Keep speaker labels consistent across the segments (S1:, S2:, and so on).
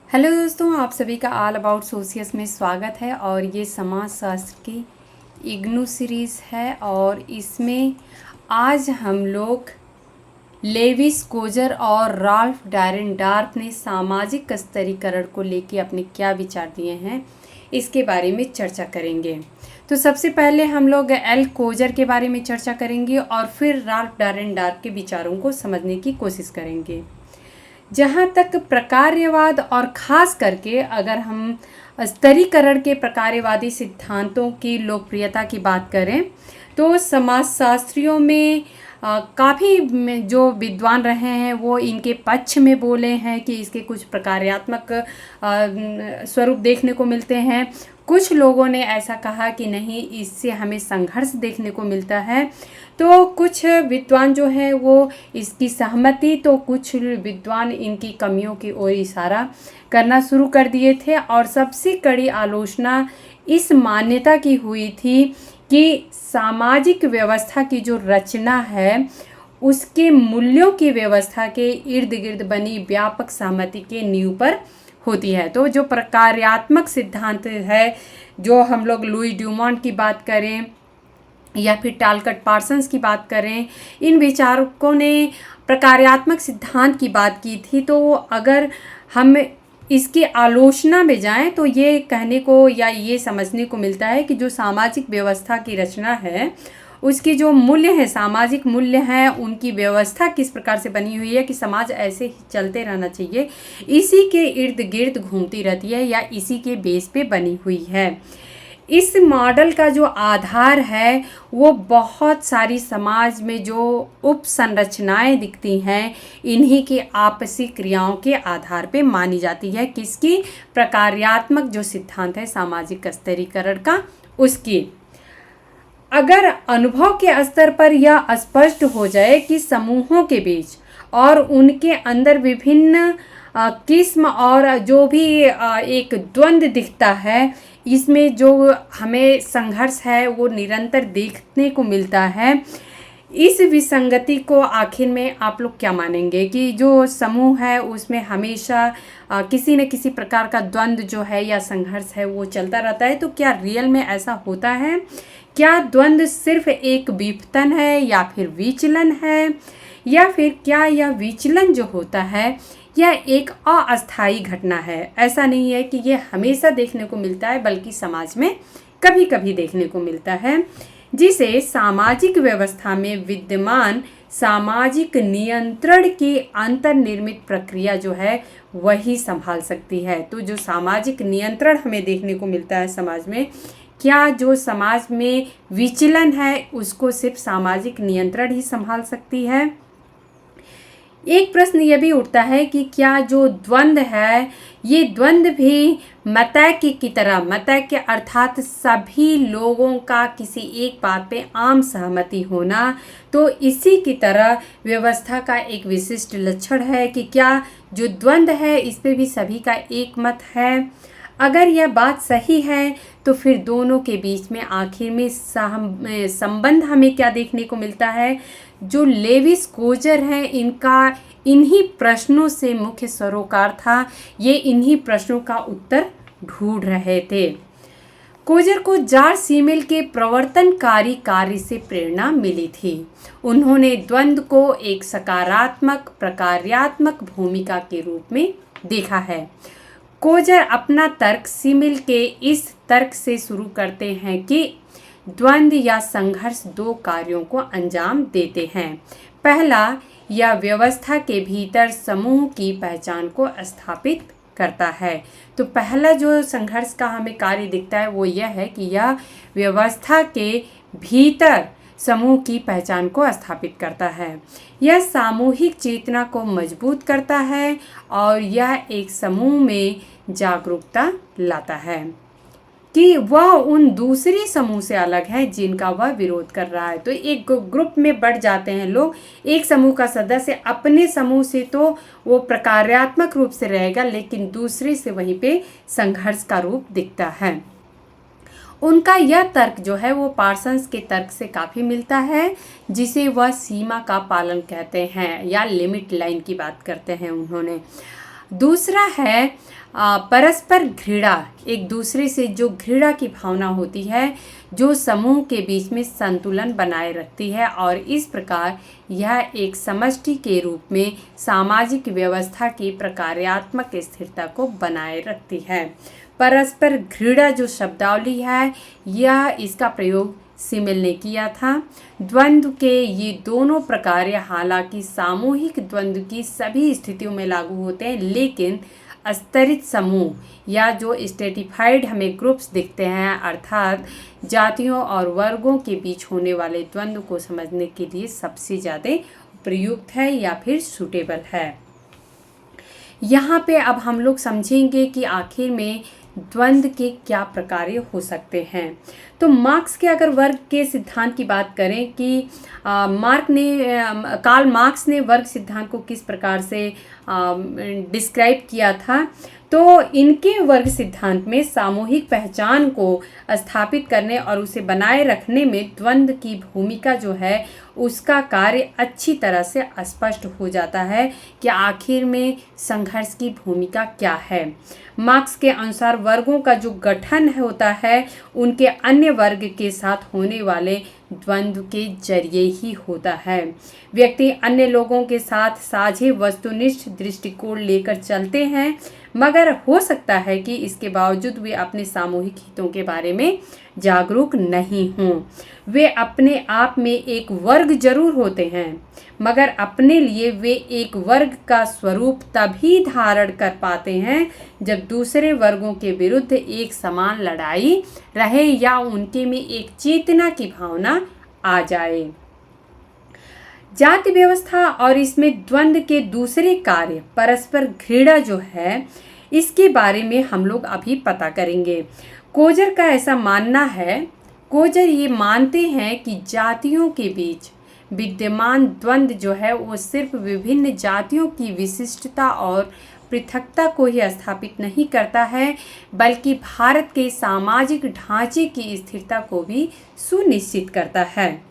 S1: Hello दोस्तों, आप सभी का ऑल अबाउट सोशियस में स्वागत है। और ये समाज शास्त्र की इग्नू सीरीज़ है और इसमें आज हम लोग लेविस कोजर और राल्फ डायरेनडार्फ ने सामाजिक स्तरीकरण को लेकर अपने क्या विचार दिए हैं इसके बारे में चर्चा करेंगे। तो सबसे पहले हम लोग एल कोजर के बारे में चर्चा करेंगे और फिर राल्फ डायरेनडार्फ के विचारों को समझने की कोशिश करेंगे। जहाँ तक प्रकार्यवाद और ख़ास करके अगर हम स्तरीकरण के प्रकार्यवादी सिद्धांतों की लोकप्रियता की बात करें तो समाजशास्त्रियों में काफ़ी जो विद्वान रहे हैं वो इनके पक्ष में बोले हैं कि इसके कुछ प्रकार्यात्मक स्वरूप देखने को मिलते हैं। कुछ लोगों ने ऐसा कहा कि नहीं, इससे हमें संघर्ष देखने को मिलता है। तो कुछ विद्वान जो हैं वो इसकी सहमति, तो कुछ विद्वान इनकी कमियों की ओर इशारा करना शुरू कर दिए थे। और सबसे कड़ी आलोचना इस मान्यता की हुई थी कि सामाजिक व्यवस्था की जो रचना है उसके मूल्यों की व्यवस्था के इर्द गिर्द बनी व्यापक सहमति के नींव पर होती है। तो जो प्रकार्यात्मक सिद्धांत है, जो हम लोग लुई ड्यूमॉन्ट की बात करें या फिर टालकट पार्सन्स की बात करें, इन विचारकों ने प्रकार्यात्मक सिद्धांत की बात की थी। तो अगर हम इसकी आलोचना में जाएं तो ये कहने को या ये समझने को मिलता है कि जो सामाजिक व्यवस्था की रचना है उसकी जो मूल्य है, सामाजिक मूल्य हैं, उनकी व्यवस्था किस प्रकार से बनी हुई है कि समाज ऐसे ही चलते रहना चाहिए, इसी के इर्द गिर्द घूमती रहती है या इसी के बेस पे बनी हुई है। इस मॉडल का जो आधार है वो बहुत सारी समाज में जो उप संरचनाएं दिखती हैं इन्हीं की आपसी क्रियाओं के आधार पे मानी जाती है। किसकी? प्रकार्यात्मक जो सिद्धांत है सामाजिक स्तरीकरण का, उसकी। अगर अनुभव के स्तर पर यह स्पष्ट हो जाए कि समूहों के बीच और उनके अंदर विभिन्न किस्म और जो भी एक द्वंद्व दिखता है, इसमें जो हमें संघर्ष है वो निरंतर देखने को मिलता है, इस विसंगति को आखिर में आप लोग क्या मानेंगे कि जो समूह है उसमें हमेशा किसी न किसी प्रकार का द्वंद्व जो है या संघर्ष है वो चलता रहता है। तो क्या रियल में ऐसा होता है? क्या द्वंद्व सिर्फ एक विपतन है या फिर विचलन है, या फिर क्या यह विचलन जो होता है यह एक अस्थायी घटना है? ऐसा नहीं है कि यह हमेशा देखने को मिलता है, बल्कि समाज में कभी कभी देखने को मिलता है, जिसे सामाजिक व्यवस्था में विद्यमान सामाजिक नियंत्रण की अंतर्निर्मित प्रक्रिया जो है वही संभाल सकती है। तो जो सामाजिक नियंत्रण हमें देखने को मिलता है समाज में, क्या जो समाज में विचलन है उसको सिर्फ सामाजिक नियंत्रण ही संभाल सकती है? एक प्रश्न यह भी उठता है कि क्या जो द्वंद्व है ये द्वंद्व भी मतैक्य की तरह, मतैक्य अर्थात सभी लोगों का किसी एक बात पे आम सहमति होना, तो इसी की तरह व्यवस्था का एक विशिष्ट लक्षण है कि क्या जो द्वंद्व है इस पे भी सभी का एक मत है? अगर यह बात सही है तो फिर दोनों के बीच में आखिर में संबंध हमें क्या देखने को मिलता है? जो लेविस कोजर हैं इनका इन्हीं प्रश्नों से मुख्य सरोकार था, ये इन्हीं प्रश्नों का उत्तर ढूंढ रहे थे। कोजर को जॉर्ज सीमेल के प्रवर्तनकारी कार्य से प्रेरणा मिली थी। उन्होंने द्वंद्व को एक सकारात्मक प्रकार्यात्मक भूमिका के रूप में देखा है। कोजर अपना तर्क सीमेल के इस तर्क से शुरू करते हैं कि द्वंद्व या संघर्ष दो कार्यों को अंजाम देते हैं। पहला, यह व्यवस्था के भीतर समूह की पहचान को स्थापित करता है। तो पहला जो संघर्ष का हमें कार्य दिखता है वो यह है कि यह व्यवस्था के भीतर समूह की पहचान को स्थापित करता है। यह सामूहिक चेतना को मजबूत करता है और यह एक समूह में जागरूकता लाता है कि वह उन दूसरी समूह से अलग है जिनका वह विरोध कर रहा है। तो एक ग्रुप में बढ़ जाते हैं लोग, एक समूह का सदस्य अपने समूह से तो वो प्रकार्यात्मक रूप से रहेगा, लेकिन दूसरे से वहीं पे संघर्ष का रूप दिखता है। उनका यह तर्क जो है वो पार्सन्स के तर्क से काफ़ी मिलता है, जिसे वह सीमा का पालन कहते हैं या लिमिट लाइन की बात करते हैं उन्होंने। दूसरा है परस्पर घृणा, एक दूसरे से जो घृणा की भावना होती है जो समूह के बीच में संतुलन बनाए रखती है और इस प्रकार यह एक समष्टि के रूप में सामाजिक व्यवस्था की प्रकार्यात्मक स्थिरता को बनाए रखती है। परस्पर घृणा जो शब्दावली है यह इसका प्रयोग सिमिल ने किया था। द्वंद्व के ये दोनों प्रकार हालांकि सामूहिक द्वंद्व की सभी स्थितियों में लागू होते हैं, लेकिन स्तरित समूह या जो स्ट्रेटिफाइड हमें ग्रुप्स दिखते हैं अर्थात जातियों और वर्गों के बीच होने वाले द्वंद्व को समझने के लिए सबसे ज़्यादा प्रयुक्त है या फिर सूटेबल है। यहाँ पे अब हम लोग समझेंगे कि आखिर में द्वंद्व के क्या प्रकार हो सकते हैं। तो मार्क्स के अगर वर्ग के सिद्धांत की बात करें कि कार्ल मार्क्स ने वर्ग सिद्धांत को किस प्रकार से डिस्क्राइब किया था, तो इनके वर्ग सिद्धांत में सामूहिक पहचान को स्थापित करने और उसे बनाए रखने में द्वंद्व की भूमिका जो है उसका कार्य अच्छी तरह से स्पष्ट हो जाता है कि आखिर में संघर्ष की भूमिका क्या है। मार्क्स के अनुसार वर्गों का जो गठन होता है उनके अन्य वर्ग के साथ होने वाले द्वंद्व के जरिए ही होता है। व्यक्ति अन्य लोगों के साथ साझे वस्तुनिष्ठ दृष्टिकोण लेकर चलते हैं, मगर हो सकता है कि इसके बावजूद वे अपने सामूहिक हितों के बारे में जागरूक नहीं हों। वे अपने आप में एक वर्ग जरूर होते हैं, मगर अपने लिए वे एक वर्ग का स्वरूप तभी धारण कर पाते हैं जब दूसरे वर्गों के विरुद्ध एक समान लड़ाई रहे या उनके में एक चेतना की भावना आ जाए। जाति व्यवस्था और इसमें द्वंद्व के दूसरे कार्य परस्पर घृणा जो है इसके बारे में हम लोग अभी पता करेंगे। कोजर का ऐसा मानना है, कोजर ये मानते हैं कि जातियों के बीच विद्यमान द्वंद्व जो है वो सिर्फ विभिन्न जातियों की विशिष्टता और पृथकता को ही स्थापित नहीं करता है, बल्कि भारत के सामाजिक ढांचे की स्थिरता को भी सुनिश्चित करता है।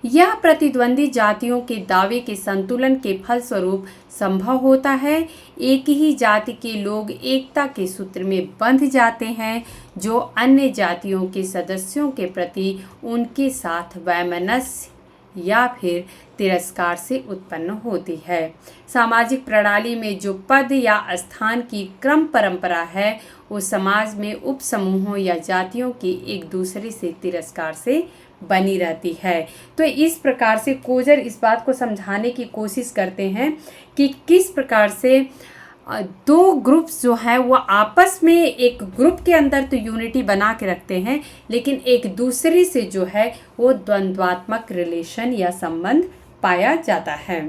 S1: यह प्रतिद्वंदी जातियों के दावे के संतुलन के फलस्वरूप संभव होता है। एक ही जाति के लोग एकता के सूत्र में बंध जाते हैं जो अन्य जातियों के सदस्यों के प्रति उनके साथ वैमनस्य या फिर तिरस्कार से उत्पन्न होती है। सामाजिक प्रणाली में जो पद या स्थान की क्रम परंपरा है वो समाज में उपसमूहों या जातियों के एक दूसरे से तिरस्कार से बनी रहती है। तो इस प्रकार से कोजर इस बात को समझाने की कोशिश करते हैं कि किस प्रकार से दो ग्रुप्स जो हैं वो आपस में एक ग्रुप के अंदर तो यूनिटी बना के रखते हैं, लेकिन एक दूसरे से जो है वो द्वंद्वात्मक रिलेशन या संबंध पाया जाता है।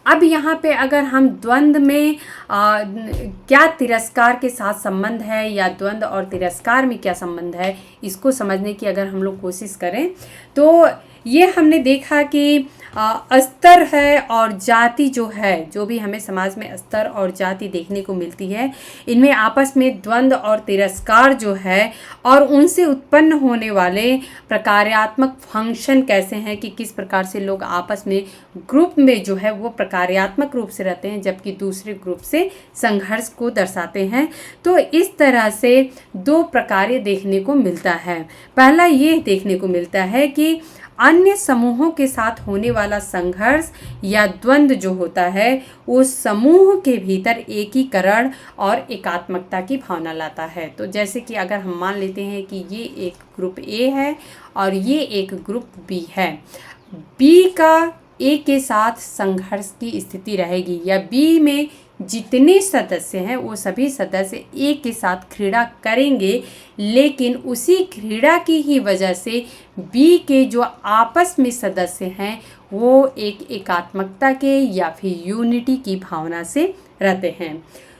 S1: अब यहाँ पे अगर हम द्वंद्व में क्या तिरस्कार के साथ संबंध है या द्वंद्व और तिरस्कार में क्या संबंध है इसको समझने की अगर हम लोग कोशिश करें तो ये हमने देखा कि स्तर है और जाति जो है, जो भी हमें समाज में स्तर और जाति देखने को मिलती है, इनमें आपस में द्वंद्व और तिरस्कार जो है और उनसे उत्पन्न होने वाले प्रकार्यात्मक फंक्शन कैसे हैं कि किस प्रकार से लोग आपस में ग्रुप में जो है वो प्रकार्यात्मक रूप से रहते हैं जबकि दूसरे ग्रुप से संघर्ष को दर्शाते हैं। तो इस तरह से दो प्रकार देखने को मिलता है। पहला ये देखने को मिलता है कि अन्य समूहों के साथ होने वाला संघर्ष या द्वंद्व जो होता है वो समूह के भीतर एकीकरण और एकात्मकता की भावना लाता है। तो जैसे कि अगर हम मान लेते हैं कि ये एक ग्रुप ए है और ये एक ग्रुप बी है, बी का ए के साथ संघर्ष की स्थिति रहेगी या बी में जितने सदस्य हैं वो सभी सदस्य ए के साथ घृणा करेंगे, लेकिन उसी घृणा की ही वजह से बी के जो आपस में सदस्य हैं वो एक एकात्मकता के या फिर यूनिटी की भावना से रहते हैं।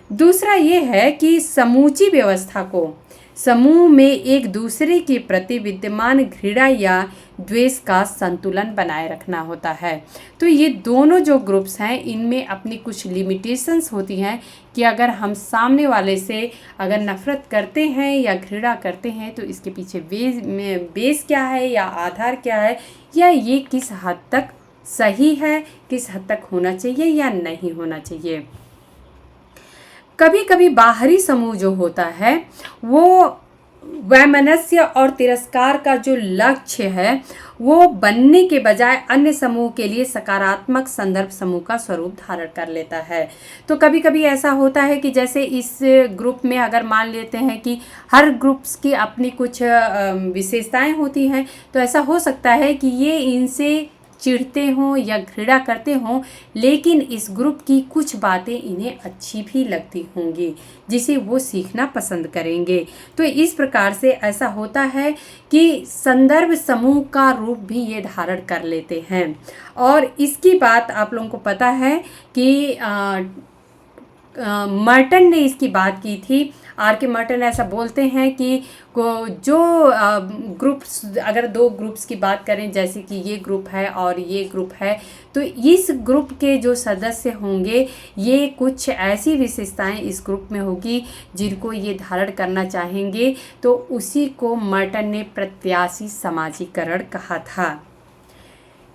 S1: दूसरा ये है कि समूची व्यवस्था को समूह में एक दूसरे के प्रति विद्यमान घृणा या द्वेष का संतुलन बनाए रखना होता है। तो ये दोनों जो ग्रुप्स हैं इनमें अपनी कुछ लिमिटेशंस होती हैं कि अगर हम सामने वाले से अगर नफ़रत करते हैं या घृणा करते हैं तो इसके पीछे बेस क्या है या आधार क्या है या ये किस हद तक सही है, किस हद तक होना चाहिए या नहीं होना चाहिए। कभी कभी बाहरी समूह जो होता है वो वैमनस्य और तिरस्कार का जो लक्ष्य है वो बनने के बजाय अन्य समूह के लिए सकारात्मक संदर्भ समूह का स्वरूप धारण कर लेता है। तो कभी कभी ऐसा होता है कि जैसे इस ग्रुप में अगर मान लेते हैं कि हर ग्रुप्स की अपनी कुछ विशेषताएं होती हैं, तो ऐसा हो सकता है कि ये इनसे चिढ़ते हों या घृणा करते हों, लेकिन इस ग्रुप की कुछ बातें इन्हें अच्छी भी लगती होंगी जिसे वो सीखना पसंद करेंगे। तो इस प्रकार से ऐसा होता है कि संदर्भ समूह का रूप भी ये धारण कर लेते हैं। और इसकी बात आप लोगों को पता है कि मर्टन ने इसकी बात की थी। आर के मर्टन ऐसा बोलते हैं कि जो ग्रुप्स, अगर दो ग्रुप्स की बात करें जैसे कि ये ग्रुप है और ये ग्रुप है, तो इस ग्रुप के जो सदस्य होंगे ये कुछ ऐसी विशेषताएं इस ग्रुप में होगी जिनको ये धारण करना चाहेंगे। तो उसी को मर्टन ने प्रत्याशी समाजीकरण कहा था।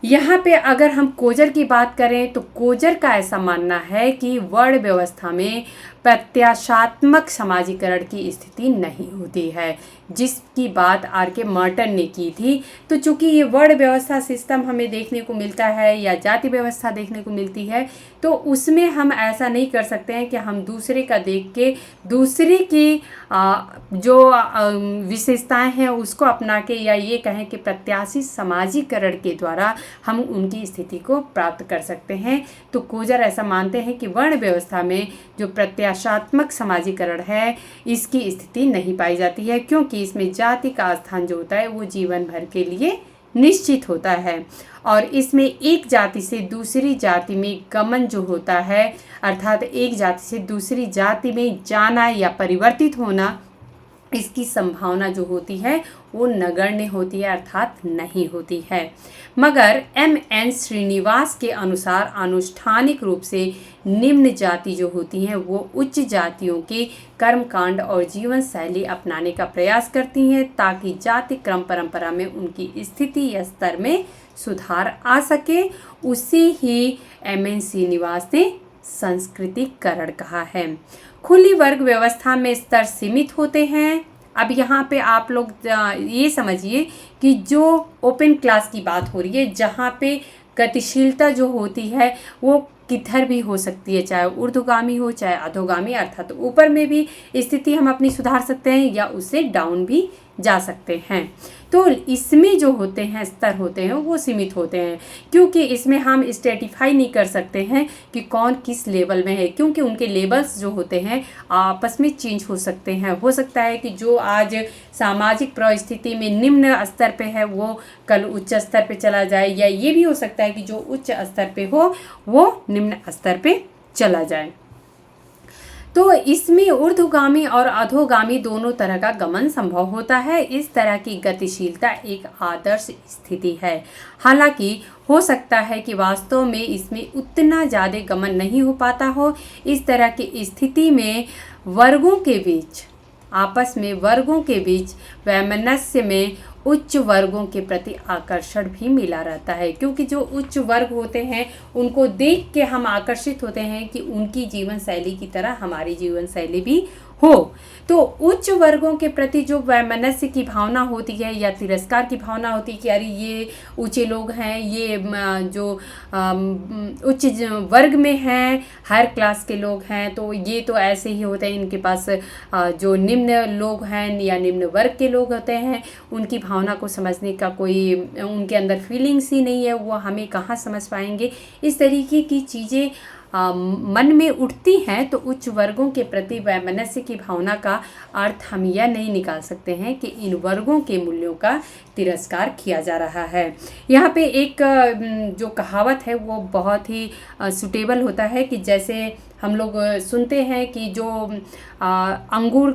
S1: यहाँ पे अगर हम कोजर की बात करें तो कोजर का ऐसा मानना है कि वर्ण व्यवस्था में प्रत्याशात्मक समाजीकरण की स्थिति नहीं होती है, जिसकी बात आर के मर्टन ने की थी। तो चूंकि ये वर्ण व्यवस्था सिस्टम हमें देखने को मिलता है या जाति व्यवस्था देखने को मिलती है, तो उसमें हम ऐसा नहीं कर सकते हैं कि हम दूसरे का देख के दूसरे की जो विशेषताएं हैं उसको अपना के या ये कहें कि प्रत्याशी समाजीकरण के द्वारा हम उनकी स्थिति को प्राप्त कर सकते हैं। तो कोजर ऐसा मानते हैं कि वर्ण व्यवस्था में जो प्रत्याशात्मक समाजीकरण है इसकी स्थिति नहीं पाई जाती है, क्योंकि इसमें जाति का स्थान जो होता है वो जीवन भर के लिए निश्चित होता है। और इसमें एक जाति से दूसरी जाति में गमन जो होता है, अर्थात एक जाति से दूसरी जाति में जाना या परिवर्तित होना, इसकी संभावना जो होती है वो नगण्य होती है, अर्थात नहीं होती है। मगर M.N. श्रीनिवास के अनुसार आनुष्ठानिक रूप से निम्न जाति जो होती हैं वो उच्च जातियों के कर्मकांड और जीवन शैली अपनाने का प्रयास करती हैं ताकि जाति क्रम परंपरा में उनकी स्थिति या स्तर में सुधार आ सके। उसे ही M.N. श्रीनिवास ने संस्कृतिकरण कहा है। खुली वर्ग व्यवस्था में स्तर सीमित होते हैं। अब यहाँ पे आप लोग ये समझिए कि जो ओपन क्लास की बात हो रही है, जहाँ पे गतिशीलता जो होती है वो किधर भी हो सकती है, चाहे ऊर्ध्वगामी हो चाहे अधोगामी, अर्थात ऊपर में भी स्थिति हम अपनी सुधार सकते हैं या उससे डाउन भी जा सकते हैं। तो इसमें जो होते हैं स्तर होते हैं वो सीमित होते हैं, क्योंकि इसमें हम स्ट्रेटिफाई नहीं कर सकते हैं कि कौन किस लेवल में है, क्योंकि उनके लेवल्स जो होते हैं आपस में चेंज हो सकते हैं। हो सकता है कि जो आज सामाजिक परिस्थिति में निम्न स्तर पे है वो कल उच्च स्तर पे चला जाए, या ये भी हो सकता है कि जो उच्च स्तर पे हो वो निम्न स्तर पे चला जाए। तो इसमें ऊर्ध्वगामी और अधोगामी दोनों तरह का गमन संभव होता है। इस तरह की गतिशीलता एक आदर्श स्थिति है। हालांकि हो सकता है कि वास्तव में इसमें उतना ज़्यादा गमन नहीं हो पाता हो। इस तरह की स्थिति में वर्गों के बीच, आपस में वर्गों के बीच वैमनस्य में उच्च वर्गों के प्रति आकर्षण भी मिला रहता है, क्योंकि जो उच्च वर्ग होते हैं उनको देख के हम आकर्षित होते हैं कि उनकी जीवन शैली की तरह हमारी जीवन शैली भी हो। तो उच्च वर्गों के प्रति जो वैमनस्य की भावना होती है या तिरस्कार की भावना होती है कि अरे ये ऊंचे लोग हैं, ये जो उच्च वर्ग में हैं, हायर क्लास के लोग हैं, तो ये तो ऐसे ही होते हैं, इनके पास जो निम्न लोग हैं या निम्न वर्ग के लोग होते हैं उनकी भावना को समझने का कोई उनके अंदर फीलिंग्स ही नहीं है, वो हमें कहाँ समझ पाएंगे। इस तरीके की चीज़ें मन में उठती हैं। तो उच्च वर्गों के प्रति वैमनस्य की भावना का अर्थ हम यह नहीं निकाल सकते हैं कि इन वर्गों के मूल्यों का तिरस्कार किया जा रहा है। यहाँ पे एक जो कहावत है वो बहुत ही सुटेबल होता है कि जैसे हम लोग सुनते हैं कि जो अंगूर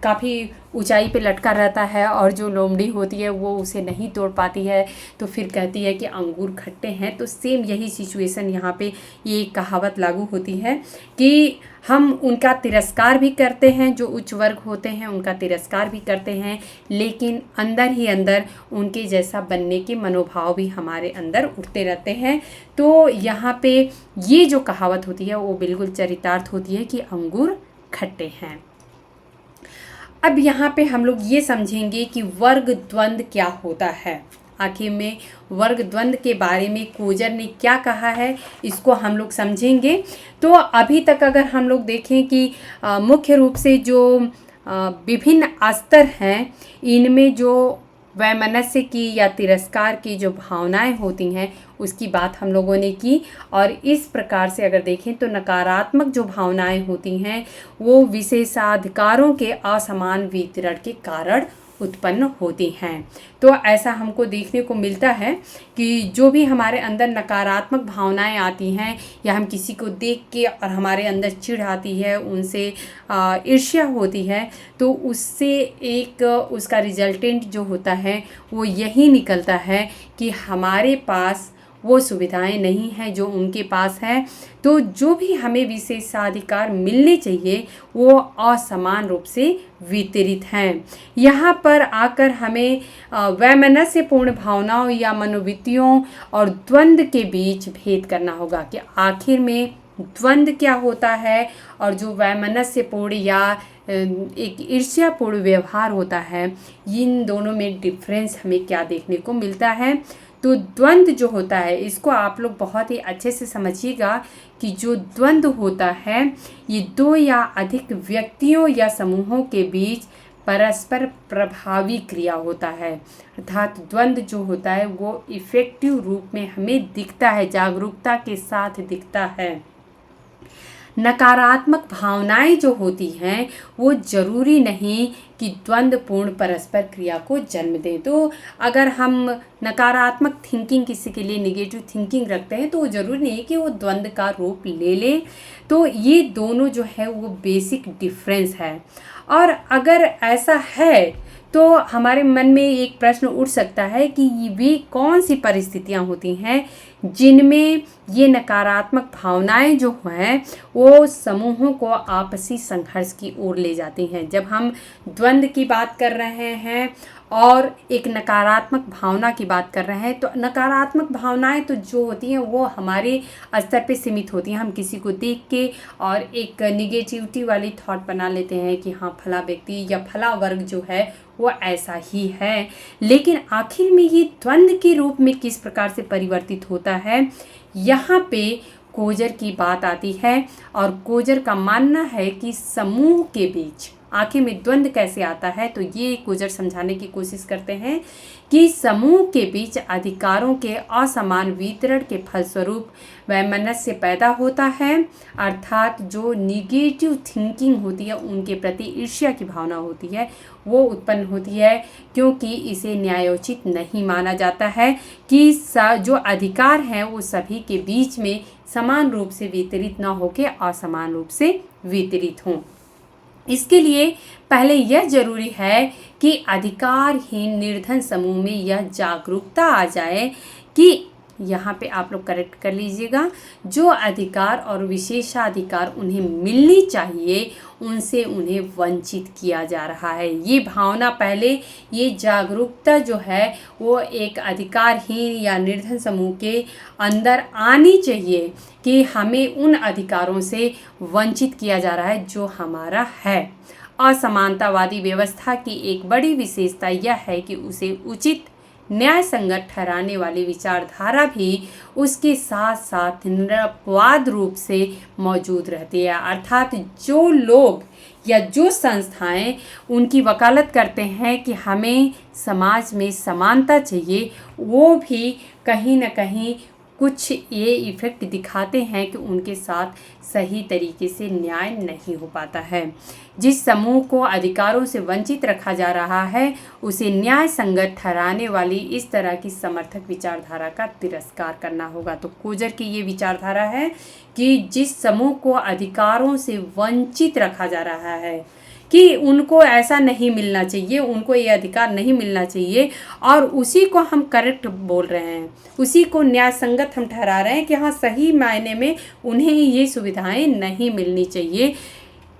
S1: काफ़ी ऊंचाई पे लटका रहता है और जो लोमड़ी होती है वो उसे नहीं तोड़ पाती है, तो फिर कहती है कि अंगूर खट्टे हैं। तो सेम यही सिचुएशन यहाँ पे ये कहावत लागू होती है कि हम उनका तिरस्कार भी करते हैं, जो उच्च वर्ग होते हैं उनका तिरस्कार भी करते हैं, लेकिन अंदर ही अंदर उनके जैसा बनने के मनोभाव भी हमारे अंदर उठते रहते हैं। तो यहाँ पे ये जो कहावत होती है वो बिल्कुल चरितार्थ होती है कि अंगूर खट्टे हैं। अब यहाँ पे हम लोग ये समझेंगे कि वर्ग द्वंद्व क्या होता है। आखिर में वर्ग द्वंद्व के बारे में कोजर ने क्या कहा है, इसको हम लोग समझेंगे। तो अभी तक अगर हम लोग देखें कि मुख्य रूप से जो विभिन्न स्तर हैं, इनमें जो वैमनस्य की या तिरस्कार की जो भावनाएं होती हैं उसकी बात हम लोगों ने की। और इस प्रकार से अगर देखें तो नकारात्मक जो भावनाएं होती हैं वो विशेषाधिकारों के असमान वितरण के कारण उत्पन्न होती हैं। तो ऐसा हमको देखने को मिलता है कि जो भी हमारे अंदर नकारात्मक भावनाएं आती हैं या हम किसी को देख के और हमारे अंदर चिढ़ आती है, उनसे ईर्ष्या होती है, तो उससे एक उसका रिजल्टेंट जो होता है वो यही निकलता है कि हमारे पास वो सुविधाएं नहीं हैं जो उनके पास है। तो जो भी हमें विशेषाधिकार मिलने चाहिए वो असमान रूप से वितरित हैं। यहाँ पर आकर हमें वैमनस्यपूर्ण भावनाओं या मनोवृत्तियों और द्वंद्व के बीच भेद करना होगा कि आखिर में द्वंद्व क्या होता है और जो वैमनस्यपूर्ण या एक ईर्ष्यापूर्ण व्यवहार होता है, इन दोनों में डिफरेंस हमें क्या देखने को मिलता है। तो द्वंद्व जो होता है इसको आप लोग बहुत ही अच्छे से समझिएगा कि जो द्वंद्व होता है ये दो या अधिक व्यक्तियों या समूहों के बीच परस्पर प्रभावी क्रिया होता है। अर्थात द्वंद्व जो होता है वो इफेक्टिव रूप में हमें दिखता है, जागरूकता के साथ दिखता है। नकारात्मक भावनाएं जो होती हैं वो जरूरी नहीं कि द्वंद्वपूर्ण परस्पर क्रिया को जन्म दें। तो अगर हम नकारात्मक थिंकिंग किसी के लिए नेगेटिव थिंकिंग रखते हैं तो वो ज़रूरी नहीं कि वो द्वंद्व का रूप ले ले। तो ये दोनों जो है वो बेसिक डिफरेंस है। और अगर ऐसा है तो हमारे मन में एक प्रश्न उठ सकता है कि वे कौन सी परिस्थितियां होती हैं जिनमें ये नकारात्मक भावनाएं जो हैं वो समूहों को आपसी संघर्ष की ओर ले जाती हैं। जब हम द्वंद्व की बात कर रहे हैं और एक नकारात्मक भावना की बात कर रहे हैं, तो नकारात्मक भावनाएं तो जो होती हैं वो हमारे स्तर पे सीमित होती हैं। हम किसी को देख के और एक निगेटिविटी वाली थॉट बना लेते हैं कि हाँ फला व्यक्ति या फला वर्ग जो है वो ऐसा ही है। लेकिन आखिर में ये द्वंद्व के रूप में किस प्रकार से परिवर्तित होता है, यहाँ पे कोजर की बात आती है। और कोजर का मानना है कि समूह के बीच आखिर में द्वंद्व कैसे आता है, तो ये कोजर समझाने की कोशिश करते हैं कि समूह के बीच अधिकारों के असमान वितरण के फलस्वरूप वैमनस्य पैदा होता है। अर्थात जो निगेटिव थिंकिंग होती है, उनके प्रति ईर्ष्या की भावना होती है, वो उत्पन्न होती है क्योंकि इसे न्यायोचित नहीं माना जाता है कि जो अधिकार हैं वो सभी के बीच में समान रूप से वितरित न होकर असमान रूप से वितरित हों। इसके लिए पहले यह जरूरी है कि अधिकारहीन निर्धन समूह में यह जागरूकता आ जाए कि यहाँ पे आप लोग करेक्ट कर लीजिएगा, जो अधिकार और विशेषाधिकार उन्हें मिलनी चाहिए उनसे उन्हें वंचित किया जा रहा है। ये भावना पहले, ये जागरूकता जो है वो एक अधिकारहीन या निर्धन समूह के अंदर आनी चाहिए कि हमें उन अधिकारों से वंचित किया जा रहा है जो हमारा है। असमानतावादी व्यवस्था की एक बड़ी विशेषता यह है कि उसे उचित न्याय संगत ठहराने वाली विचारधारा भी उसके साथ साथ निरपवाद रूप से मौजूद रहती है। अर्थात जो लोग या जो संस्थाएं उनकी वकालत करते हैं कि हमें समाज में समानता चाहिए, वो भी कहीं ना कहीं कुछ ये इफ़ेक्ट दिखाते हैं कि उनके साथ सही तरीके से न्याय नहीं हो पाता है। जिस समूह को अधिकारों से वंचित रखा जा रहा है उसे न्याय संगत ठहराने वाली इस तरह की समर्थक विचारधारा का तिरस्कार करना होगा। तो कोजर की ये विचारधारा है कि जिस समूह को अधिकारों से वंचित रखा जा रहा है कि उनको ऐसा नहीं मिलना चाहिए, उनको ये अधिकार नहीं मिलना चाहिए, और उसी को हम करेक्ट बोल रहे हैं, उसी को न्याय संगत हम ठहरा रहे हैं कि हाँ सही मायने में उन्हें ये सुविधाएं नहीं मिलनी चाहिए।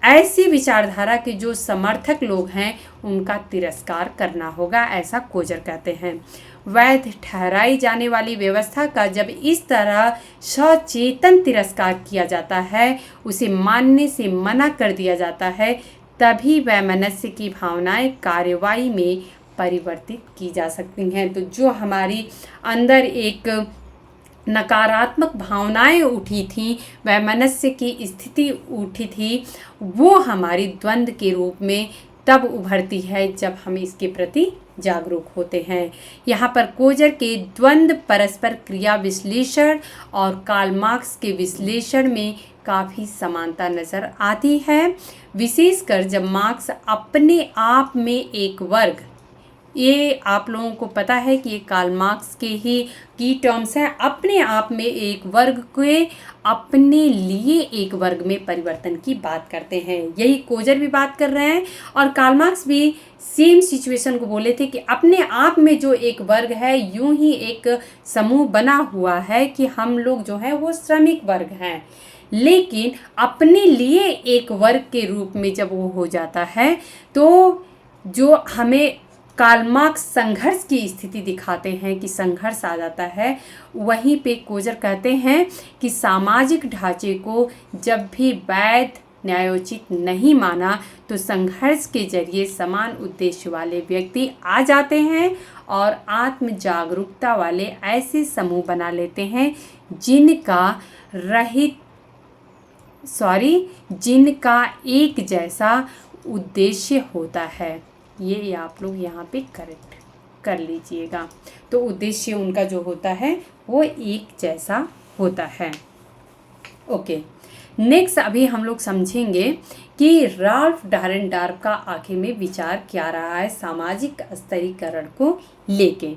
S1: ऐसी विचारधारा के जो समर्थक लोग हैं उनका तिरस्कार करना होगा, ऐसा कोजर कहते हैं। वैध ठहराई जाने वाली व्यवस्था का जब इस तरह सचेतन तिरस्कार किया जाता है, उसे मानने से मना कर दिया जाता है, तभी वैमनस्य की भावनाएं कार्रवाई में परिवर्तित की जा सकती हैं। तो जो हमारी अंदर एक नकारात्मक भावनाएं उठी थी, वैमनस्य की स्थिति उठी थी, वो हमारी द्वंद्व के रूप में तब उभरती है जब हम इसके प्रति जागरूक होते हैं। यहाँ पर कोजर के द्वंद्व परस्पर क्रिया विश्लेषण और कार्ल मार्क्स के विश्लेषण में काफ़ी समानता नज़र आती है, विशेषकर जब मार्क्स अपने आप में एक वर्ग, ये आप लोगों को पता है कि ये कार्ल मार्क्स के ही की टर्म्स हैं, अपने आप में एक वर्ग के अपने लिए एक वर्ग में परिवर्तन की बात करते हैं। यही कोजर भी बात कर रहे हैं, और कार्ल मार्क्स भी सेम सिचुएशन को बोले थे कि अपने आप में जो एक वर्ग है, यूं ही एक समूह बना हुआ है कि हम लोग जो है वो श्रमिक वर्ग हैं, लेकिन अपने लिए एक वर्ग के रूप में जब वो हो जाता है तो जो हमें कार्ल मार्क्स संघर्ष की स्थिति दिखाते हैं कि संघर्ष आ जाता है, वहीं पे कोजर कहते हैं कि सामाजिक ढांचे को जब भी वैध न्यायोचित नहीं माना तो संघर्ष के जरिए समान उद्देश्य वाले व्यक्ति आ जाते हैं और आत्म जागरूकता वाले ऐसे समूह बना लेते हैं जिनका एक जैसा उद्देश्य होता है। ये आप लोग यहाँ पे करेक्ट कर लीजिएगा। तो उद्देश्य उनका जो होता है वो एक जैसा होता है। ओके, नेक्स्ट अभी हम लोग समझेंगे कि राल्फ डारेनडॉर्फ का आखिर में विचार क्या रहा है सामाजिक स्तरीकरण को लेके।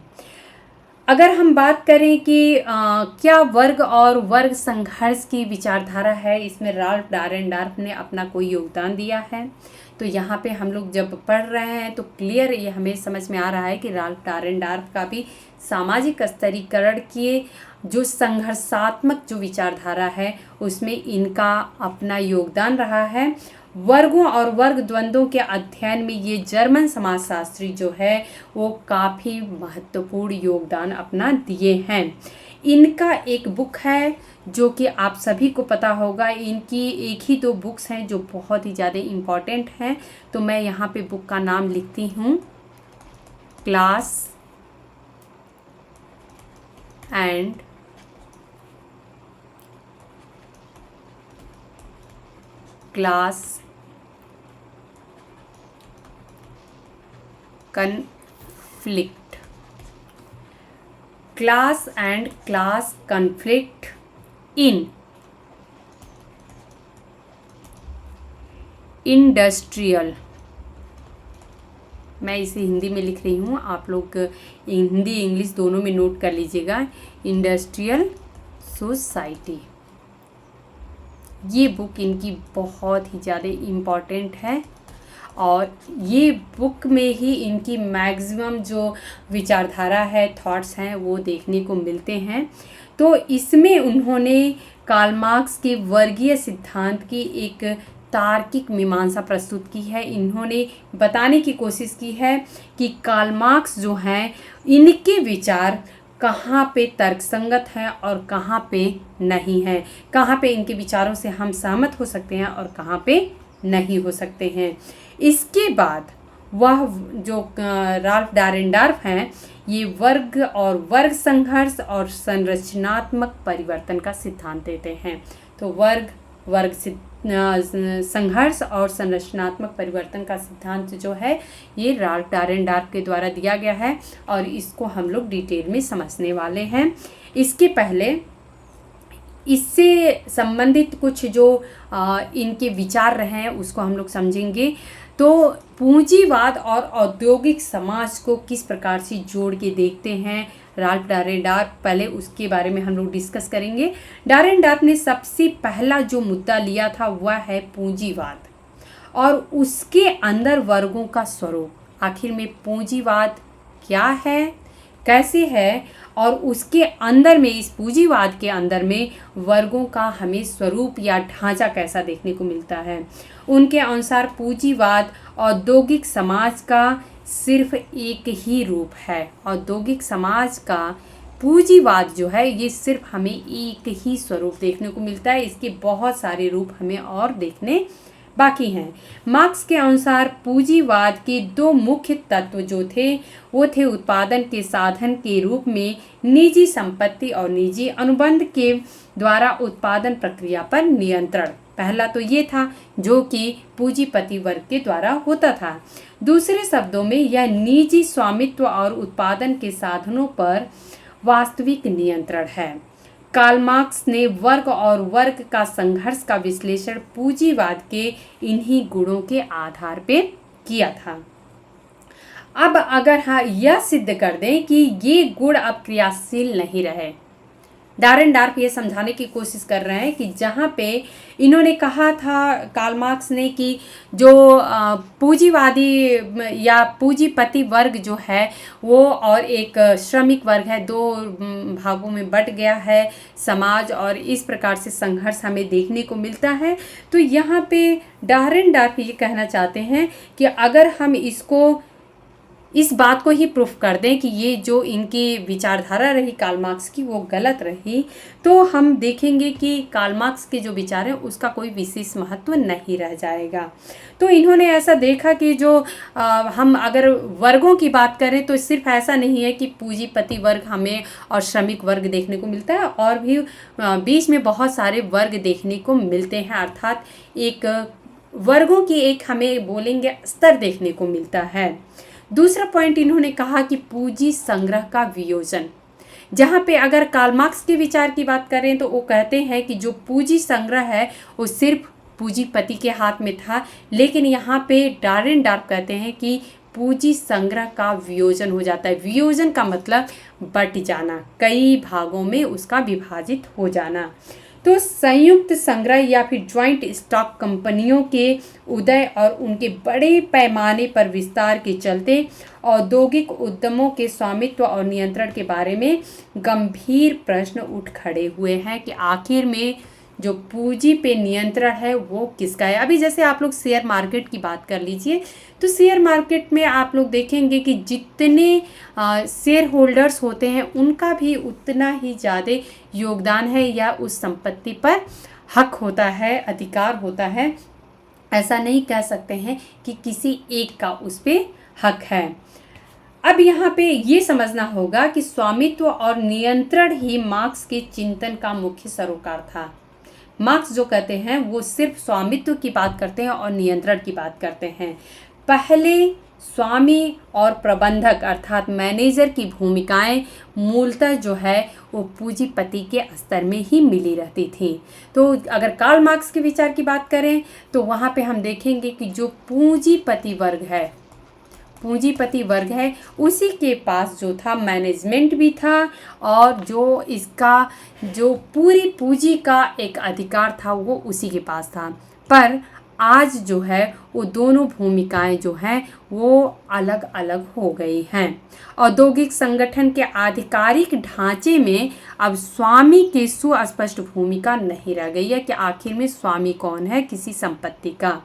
S1: अगर हम बात करें कि क्या वर्ग और वर्ग संघर्ष की विचारधारा है, इसमें राल्फ डारेनडॉर्फ ने अपना कोई योगदान दिया है, तो यहाँ पे हम लोग जब पढ़ रहे हैं तो क्लियर ये हमें समझ में आ रहा है कि राल्फ डारेनडॉर्फ का भी सामाजिक स्तरीकरण की जो संघर्षात्मक जो विचारधारा है उसमें इनका अपना योगदान रहा है। वर्गों और वर्ग द्वंद्वों के अध्ययन में ये जर्मन समाजशास्त्री जो है वो काफ़ी महत्वपूर्ण योगदान अपना दिए हैं। इनका एक बुक है जो कि आप सभी को पता होगा, इनकी एक ही दो बुक्स हैं जो बहुत ही ज़्यादा इम्पॉर्टेंट हैं, तो मैं यहाँ पे बुक का नाम लिखती हूँ, class and class conflict, class and class conflict in industrial, मैं इसे हिंदी में लिख रही हूँ, आप लोग हिंदी इंग्लिश दोनों में नोट कर लीजिएगा, इंडस्ट्रियल सोसाइटी। ये बुक इनकी बहुत ही ज़्यादा इम्पॉर्टेंट है और ये बुक में ही इनकी मैक्सिमम जो विचारधारा है, थॉट्स हैं, वो देखने को मिलते हैं। तो इसमें उन्होंने कार्ल मार्क्स के वर्गीय सिद्धांत की एक तार्किक मीमांसा प्रस्तुत की है। इन्होंने बताने की कोशिश की है कि कार्ल मार्क्स जो हैं इनके विचार कहाँ पे तर्कसंगत हैं और कहाँ पे नहीं हैं, कहाँ पे इनके विचारों से हम सहमत हो सकते हैं और कहाँ पे नहीं हो सकते हैं। इसके बाद वह जो राल्फ डारेनडॉर्फ हैं ये वर्ग और वर्ग संघर्ष और संरचनात्मक परिवर्तन का सिद्धांत देते हैं। तो वर्ग संघर्ष और संरचनात्मक परिवर्तन का सिद्धांत जो है ये राल्फ डारेनडॉर्फ के द्वारा दिया गया है और इसको हम लोग डिटेल में समझने वाले हैं। इसके पहले इससे संबंधित कुछ जो इनके विचार रहे हैं उसको हम लोग समझेंगे। तो पूंजीवाद और औद्योगिक समाज को किस प्रकार से जोड़ के देखते हैं राल्फ डारेनडॉर्फ, पहले उसके बारे में हम लोग डिस्कस करेंगे। डारेनडॉर्फ ने सबसे पहला जो मुद्दा लिया था वह है पूंजीवाद और उसके अंदर वर्गों का स्वरूप। आखिर में पूंजीवाद क्या है, कैसे है, और उसके अंदर में, इस पूंजीवाद के अंदर में वर्गों का हमें स्वरूप या ढांचा कैसा देखने को मिलता है। उनके अनुसार पूंजीवाद औद्योगिक समाज का सिर्फ एक ही रूप है। औद्योगिक समाज का पूंजीवाद जो है ये सिर्फ हमें एक ही स्वरूप देखने को मिलता है, इसके बहुत सारे रूप हमें और देखने बाकी हैं। मार्क्स के अनुसार पूंजीवाद के दो मुख्य तत्व जो थे वो थे उत्पादन के साधन के रूप में निजी संपत्ति और निजी अनुबंध के द्वारा उत्पादन प्रक्रिया पर नियंत्रण। पहला तो ये था जो कि पूंजीपति वर्ग के द्वारा होता था। दूसरे शब्दों में यह निजी स्वामित्व और उत्पादन के साधनों पर वास्तविक नियंत्रण है। कार्ल मार्क्स ने वर्ग और वर्ग का संघर्ष का विश्लेषण पूंजीवाद के इन्हीं गुणों के आधार पे किया था। अब अगर यह सिद्ध कर दें कि ये गुण अब क्रियाशील नहीं रहे, डारेन डार्प ये समझाने की कोशिश कर रहे हैं कि जहाँ पे इन्होंने कहा था कार्ल मार्क्स ने कि जो पूंजीवादी या पूंजीपति वर्ग जो है वो और एक श्रमिक वर्ग है, दो भागों में बट गया है समाज, और इस प्रकार से संघर्ष हमें देखने को मिलता है। तो यहाँ पे डारेन डार्प ये कहना चाहते हैं कि अगर हम इस बात को ही प्रूफ कर दें कि ये जो इनकी विचारधारा रही कार्ल मार्क्स की वो गलत रही, तो हम देखेंगे कि कार्ल मार्क्स के जो विचार हैं उसका कोई विशेष महत्व नहीं रह जाएगा। तो इन्होंने ऐसा देखा कि जो हम अगर वर्गों की बात करें तो सिर्फ ऐसा नहीं है कि पूंजीपति वर्ग हमें और श्रमिक वर्ग देखने को मिलता है, और भी बीच में बहुत सारे वर्ग देखने को मिलते हैं, अर्थात एक वर्गों की एक हमें बोलेंगे स्तर देखने को मिलता है। दूसरा पॉइंट इन्होंने कहा कि पूंजी संग्रह का वियोजन, जहाँ पे अगर कार्ल मार्क्स के विचार की बात करें तो वो कहते हैं कि जो पूंजी संग्रह है वो सिर्फ पूंजीपति के हाथ में था, लेकिन यहाँ पे डारेन डार्प कहते हैं कि पूंजी संग्रह का वियोजन हो जाता है। वियोजन का मतलब बट जाना, कई भागों में उसका विभाजित हो जाना। तो संयुक्त संग्रह या फिर ज्वाइंट स्टॉक कंपनियों के उदय और उनके बड़े पैमाने पर विस्तार के चलते औद्योगिक उद्यमों के स्वामित्व और नियंत्रण के बारे में गंभीर प्रश्न उठ खड़े हुए हैं कि आखिर में जो पूंजी पे नियंत्रण है वो किसका है। अभी जैसे आप लोग शेयर मार्केट की बात कर लीजिए, तो शेयर मार्केट में आप लोग देखेंगे कि जितने शेयर होल्डर्स होते हैं उनका भी उतना ही ज़्यादा योगदान है या उस संपत्ति पर हक होता है, अधिकार होता है। ऐसा नहीं कह सकते हैं कि किसी एक का उस पर हक है। अब यहाँ पे ये समझना होगा कि स्वामित्व और नियंत्रण ही मार्क्स के चिंतन का मुख्य सरोकार था। मार्क्स जो कहते हैं वो सिर्फ स्वामित्व की बात करते हैं और नियंत्रण की बात करते हैं। पहले स्वामी और प्रबंधक अर्थात मैनेजर की भूमिकाएं मूलतः जो है वो पूंजीपति के स्तर में ही मिली रहती थी। तो अगर कार्ल मार्क्स के विचार की बात करें तो वहाँ पे हम देखेंगे कि जो पूंजीपति वर्ग है उसी के पास जो था मैनेजमेंट भी था, और जो इसका जो पूरी पूंजी का एक अधिकार था वो उसी के पास था। पर आज जो है वो दोनों भूमिकाएं जो हैं वो अलग अलग हो गई हैं। औद्योगिक संगठन के आधिकारिक ढांचे में अब स्वामी की सुस्पष्ट भूमिका नहीं रह गई है कि आखिर में स्वामी कौन है किसी संपत्ति का।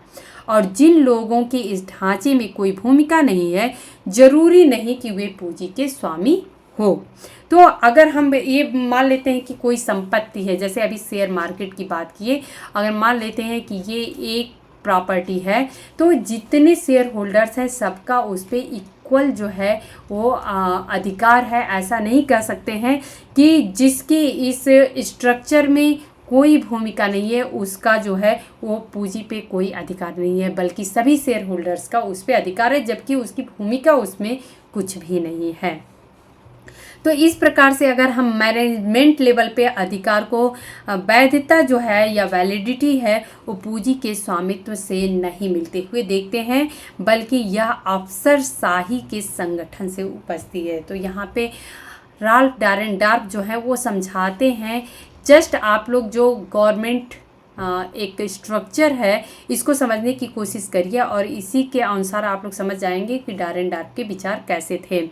S1: और जिन लोगों की इस ढांचे में कोई भूमिका नहीं है, जरूरी नहीं कि वे पूंजी के स्वामी हो। तो अगर हम ये मान लेते हैं कि कोई संपत्ति है, जैसे अभी शेयर मार्केट की बात किए, अगर मान लेते हैं कि ये एक प्रॉपर्टी है, तो जितने शेयर होल्डर्स हैं सबका उस पर इक्वल जो है वो अधिकार है। ऐसा नहीं कह सकते हैं कि जिसकी इस स्ट्रक्चर में कोई भूमिका नहीं है उसका जो है वो पूंजी पे कोई अधिकार नहीं है, बल्कि सभी शेयर होल्डर्स का उस पर अधिकार है, जबकि उसकी भूमिका उसमें कुछ भी नहीं है। तो इस प्रकार से अगर हम मैनेजमेंट लेवल पे अधिकार को वैधता जो है या वैलिडिटी है वो पूंजी के स्वामित्व से नहीं मिलते हुए देखते हैं, बल्कि यह अफसरशाही के संगठन से उपजती है। तो यहाँ पे राल्फ डारेन डार्प जो है वो समझाते हैं, जस्ट आप लोग जो गवर्नमेंट एक स्ट्रक्चर है, इसको समझने की कोशिश करिए और इसी के अनुसार आप लोग समझ जाएंगे कि डारेनडार्फ के विचार कैसे थे।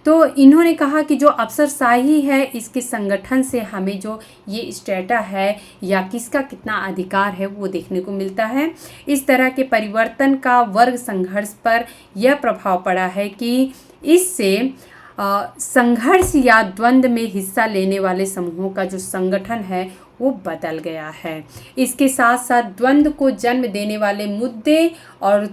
S1: तो इन्होंने कहा कि जो अफसरशाही है इसके संगठन से हमें जो ये स्टेटा है या किसका कितना अधिकार है वो देखने को मिलता है। इस तरह के परिवर्तन का वर्ग संघर्ष पर यह प्रभाव पड़ा है कि इससे संघर्ष या द्वंद्व में हिस्सा लेने वाले समूहों का जो संगठन है वो बदल गया है। इसके साथ साथ द्वंद्व को जन्म देने वाले मुद्दे और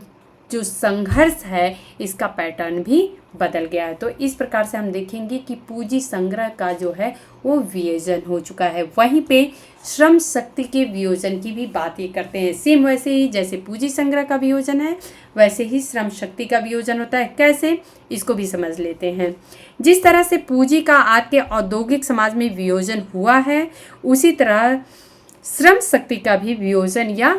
S1: जो संघर्ष है इसका पैटर्न भी बदल गया है। तो इस प्रकार से हम देखेंगे कि पूंजी संग्रह का जो है वो वियोजन हो चुका है। वहीं पे श्रम शक्ति के वियोजन की भी बात ये करते हैं। सेम वैसे ही जैसे पूंजी संग्रह का वियोजन है वैसे ही श्रम शक्ति का वियोजन होता है। कैसे, इसको भी समझ लेते हैं। जिस तरह से पूंजी का आज के औद्योगिक समाज में वियोजन हुआ है उसी तरह श्रम शक्ति का भी वियोजन या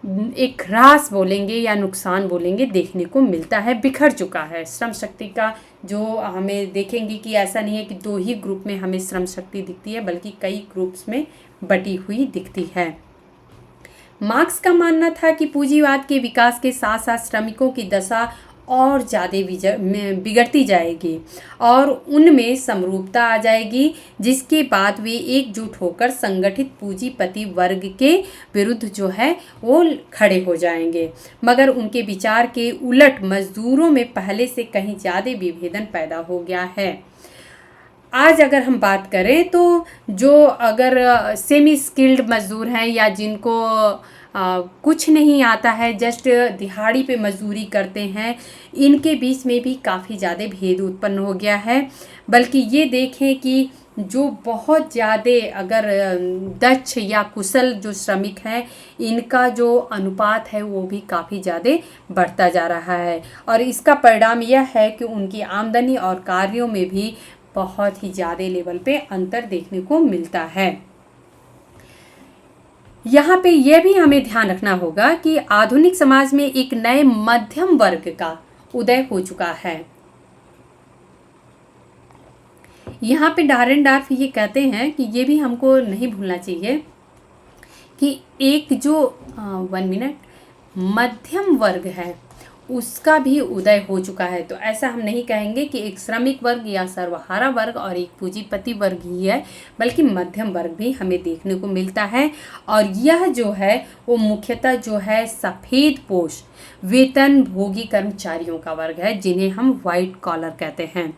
S1: एक ह्रास बोलेंगे या नुकसान बोलेंगे देखने को मिलता है, बिखर चुका है। श्रम शक्ति का जो हमें देखेंगे कि ऐसा नहीं है कि दो ही ग्रुप में हमें श्रम शक्ति दिखती है बल्कि कई ग्रुप्स में बटी हुई दिखती है। मार्क्स का मानना था कि पूंजीवाद के विकास के साथ साथ श्रमिकों की दशा और ज़्यादा बिगड़ती जाएगी और उनमें समरूपता आ जाएगी, जिसके बाद वे एकजुट होकर संगठित पूंजीपति वर्ग के विरुद्ध जो है वो खड़े हो जाएंगे। मगर उनके विचार के उलट मजदूरों में पहले से कहीं ज़्यादा विभेदन पैदा हो गया है। आज अगर हम बात करें तो जो अगर सेमी स्किल्ड मजदूर हैं या जिनको कुछ नहीं आता है, जस्ट दिहाड़ी पे मजदूरी करते हैं, इनके बीच में भी काफ़ी ज़्यादा भेद उत्पन्न हो गया है। बल्कि ये देखें कि जो बहुत ज़्यादा अगर दक्ष या कुशल जो श्रमिक हैं इनका जो अनुपात है वो भी काफ़ी ज़्यादा बढ़ता जा रहा है और इसका परिणाम यह है कि उनकी आमदनी और कार्यों में भी बहुत ही ज़्यादा लेवल पे अंतर देखने को मिलता है। यहाँ पे यह भी हमें ध्यान रखना होगा कि आधुनिक समाज में एक नए मध्यम वर्ग का उदय हो चुका है। यहाँ पे डारेनडार्फ ये कहते हैं कि ये भी हमको नहीं भूलना चाहिए कि एक जो मध्यम वर्ग है उसका भी उदय हो चुका है। तो ऐसा हम नहीं कहेंगे कि एक श्रमिक वर्ग या सर्वहारा वर्ग और एक पूंजीपति वर्ग ही है, बल्कि मध्यम वर्ग भी हमें देखने को मिलता है। और यह जो है वो मुख्यतः जो है सफ़ेद पोश वेतन भोगी कर्मचारियों का वर्ग है, जिन्हें हम वाइट कॉलर कहते हैं।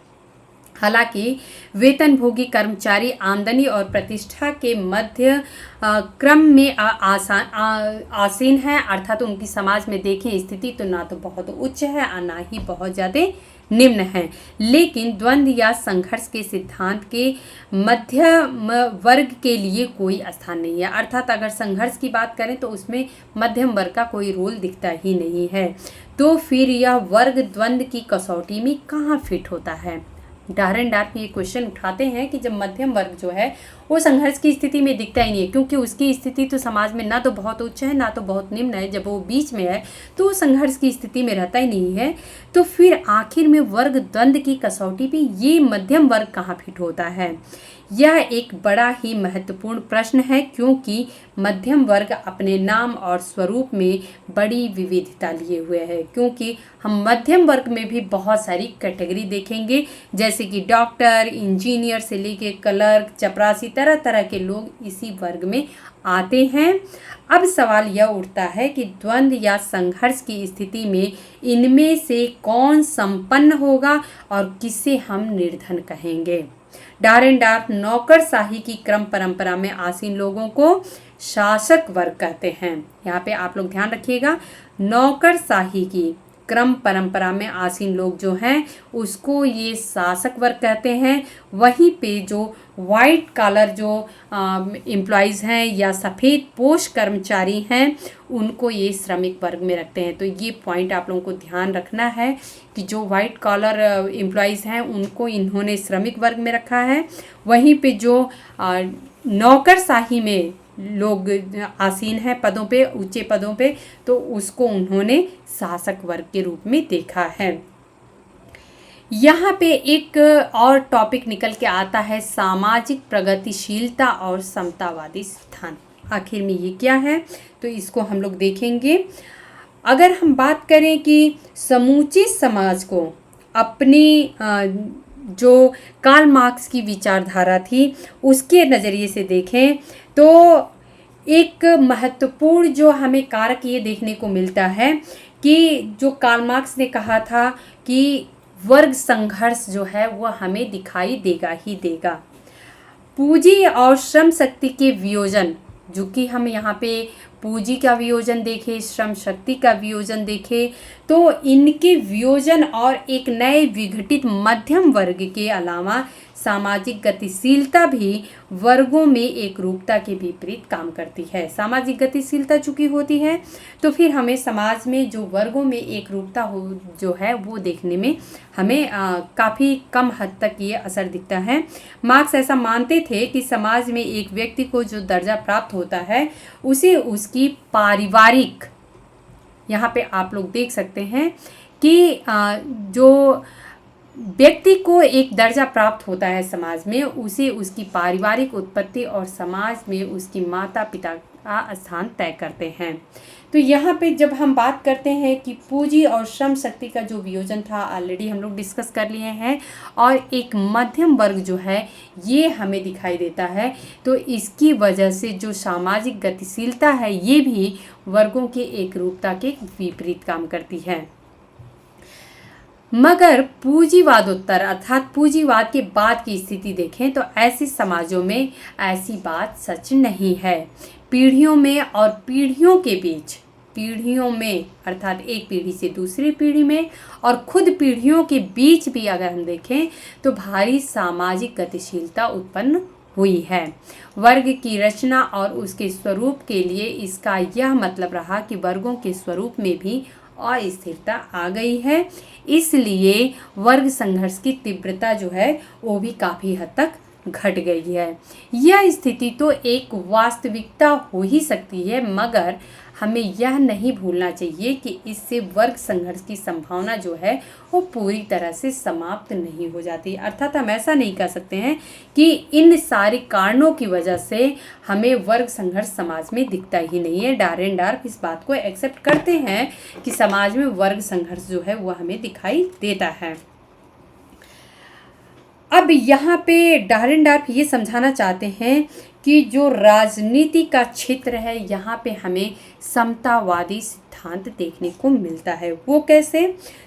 S1: हालांकि वेतन भोगी कर्मचारी आमदनी और प्रतिष्ठा के मध्य क्रम में आसीन है, अर्थात उनकी समाज में देखें स्थिति तो ना तो बहुत उच्च है और ना ही बहुत ज़्यादा निम्न है। लेकिन द्वंद्व या संघर्ष के सिद्धांत के मध्य वर्ग के लिए कोई स्थान नहीं है, अर्थात अगर संघर्ष की बात करें तो उसमें मध्यम वर्ग का कोई रोल दिखता ही नहीं है। तो फिर यह वर्ग द्वंद्व की कसौटी में कहाँ फिट होता है। डारेनडार्फ ये क्वेश्चन उठाते हैं कि जब मध्यम वर्ग जो है वो संघर्ष की स्थिति में दिखता ही नहीं है, क्योंकि उसकी स्थिति तो समाज में ना तो बहुत उच्च है ना तो बहुत निम्न है, जब वो बीच में है तो वो संघर्ष की स्थिति में रहता ही नहीं है। तो फिर आखिर में वर्ग द्वंद्व की कसौटी पे ये मध्यम वर्ग कहाँ फिट होता है, यह एक बड़ा ही महत्वपूर्ण प्रश्न है, क्योंकि मध्यम वर्ग अपने नाम और स्वरूप में बड़ी विविधता लिए हुए है। क्योंकि हम मध्यम वर्ग में भी बहुत सारी कैटेगरी देखेंगे, जैसे कि डॉक्टर, इंजीनियर से लेके क्लर्क, चपरासी, तरह तरह के लोग इसी वर्ग में आते हैं। अब सवाल यह उठता है कि द्वंद्व या संघर्ष की स्थिति में इनमें से कौन संपन्न होगा और किसे हम निर्धन कहेंगे। डारेनडार्फ नौकरशाही की क्रम परंपरा में आसीन लोगों को शासक वर्ग कहते हैं। यहाँ पे आप लोग ध्यान रखिएगा, नौकरशाही की क्रम परंपरा में आसीन लोग जो हैं उसको ये शासक वर्ग कहते हैं। वहीं पे जो वाइट कॉलर जो एम्प्लॉयज़ हैं या सफ़ेद पोश कर्मचारी हैं उनको ये श्रमिक वर्ग में रखते हैं। तो ये पॉइंट आप लोगों को ध्यान रखना है कि जो वाइट कॉलर एम्प्लॉयज़ हैं उनको इन्होंने श्रमिक वर्ग में रखा है। वहीं पे जो नौकरशाही में लोग आसीन हैं पदों पे, ऊंचे पदों पे, तो उसको उन्होंने शासक वर्ग के रूप में देखा है। यहाँ पे एक और टॉपिक निकल के आता है सामाजिक प्रगतिशीलता और समतावादी सिद्धांत। आखिर में ये क्या है, तो इसको हम लोग देखेंगे। अगर हम बात करें कि समूचे समाज को अपनी जो कार्ल मार्क्स की विचारधारा थी उसके नज़रिए से देखें तो एक महत्वपूर्ण जो हमें कारक ये देखने को मिलता है कि जो कार्ल मार्क्स ने कहा था कि वर्ग संघर्ष जो है वह हमें दिखाई देगा ही देगा। पूंजी और श्रम शक्ति के वियोजन, जो कि हम यहाँ पे पूंजी का वियोजन देखें, श्रम शक्ति का वियोजन देखें, तो इनके वियोजन और एक नए विघटित मध्यम वर्ग के अलावा सामाजिक गतिशीलता भी वर्गों में एक रूपता के विपरीत काम करती है। सामाजिक गतिशीलता चूंकि होती है तो फिर हमें समाज में जो वर्गों में एक रूपता हो जो है वो देखने में हमें काफ़ी कम हद तक ये असर दिखता है। मार्क्स ऐसा मानते थे कि समाज में एक व्यक्ति को जो दर्जा प्राप्त होता है उसे उसकी पारिवारिक, यहाँ पे आप लोग देख सकते हैं कि जो व्यक्ति को एक दर्जा प्राप्त होता है समाज में, उसे उसकी पारिवारिक उत्पत्ति और समाज में उसकी माता पिता का स्थान तय करते हैं। तो यहाँ पे जब हम बात करते हैं कि पूंजी और श्रम शक्ति का जो वियोजन था ऑलरेडी हम लोग डिस्कस कर लिए हैं, और एक मध्यम वर्ग जो है ये हमें दिखाई देता है, तो इसकी वजह से जो सामाजिक गतिशीलता है ये भी वर्गों के एक रूपता के विपरीत काम करती है। मगर पूंजीवादोत्तर अर्थात पूंजीवाद के बाद की स्थिति देखें तो ऐसे समाजों में ऐसी बात सच नहीं है। पीढ़ियों में और पीढ़ियों के बीच, पीढ़ियों में अर्थात एक पीढ़ी से दूसरी पीढ़ी में और खुद पीढ़ियों के बीच भी अगर हम देखें तो भारी सामाजिक गतिशीलता उत्पन्न हुई है। वर्ग की रचना और उसके स्वरूप के लिए इसका यह मतलब रहा कि वर्गों के स्वरूप में भी अस्थिरता आ गई है, इसलिए वर्ग संघर्ष की तीव्रता जो है वो भी काफ़ी हद तक घट गई है। यह स्थिति तो एक वास्तविकता हो ही सकती है, मगर हमें यह नहीं भूलना चाहिए कि इससे वर्ग संघर्ष की संभावना जो है वो पूरी तरह से समाप्त नहीं हो जाती। अर्थात हम ऐसा नहीं कह सकते हैं कि इन सारे कारणों की वजह से हमें वर्ग संघर्ष समाज में दिखता ही नहीं है। डारेनडॉर्फ इस बात को एक्सेप्ट करते हैं कि समाज में वर्ग संघर्ष जो है वह हमें दिखाई देता है। अब यहाँ पे डारेनडॉर्फ ये समझाना चाहते हैं कि जो राजनीति का क्षेत्र है यहाँ पे हमें समतावादी सिद्धांत देखने को मिलता है। वो कैसे?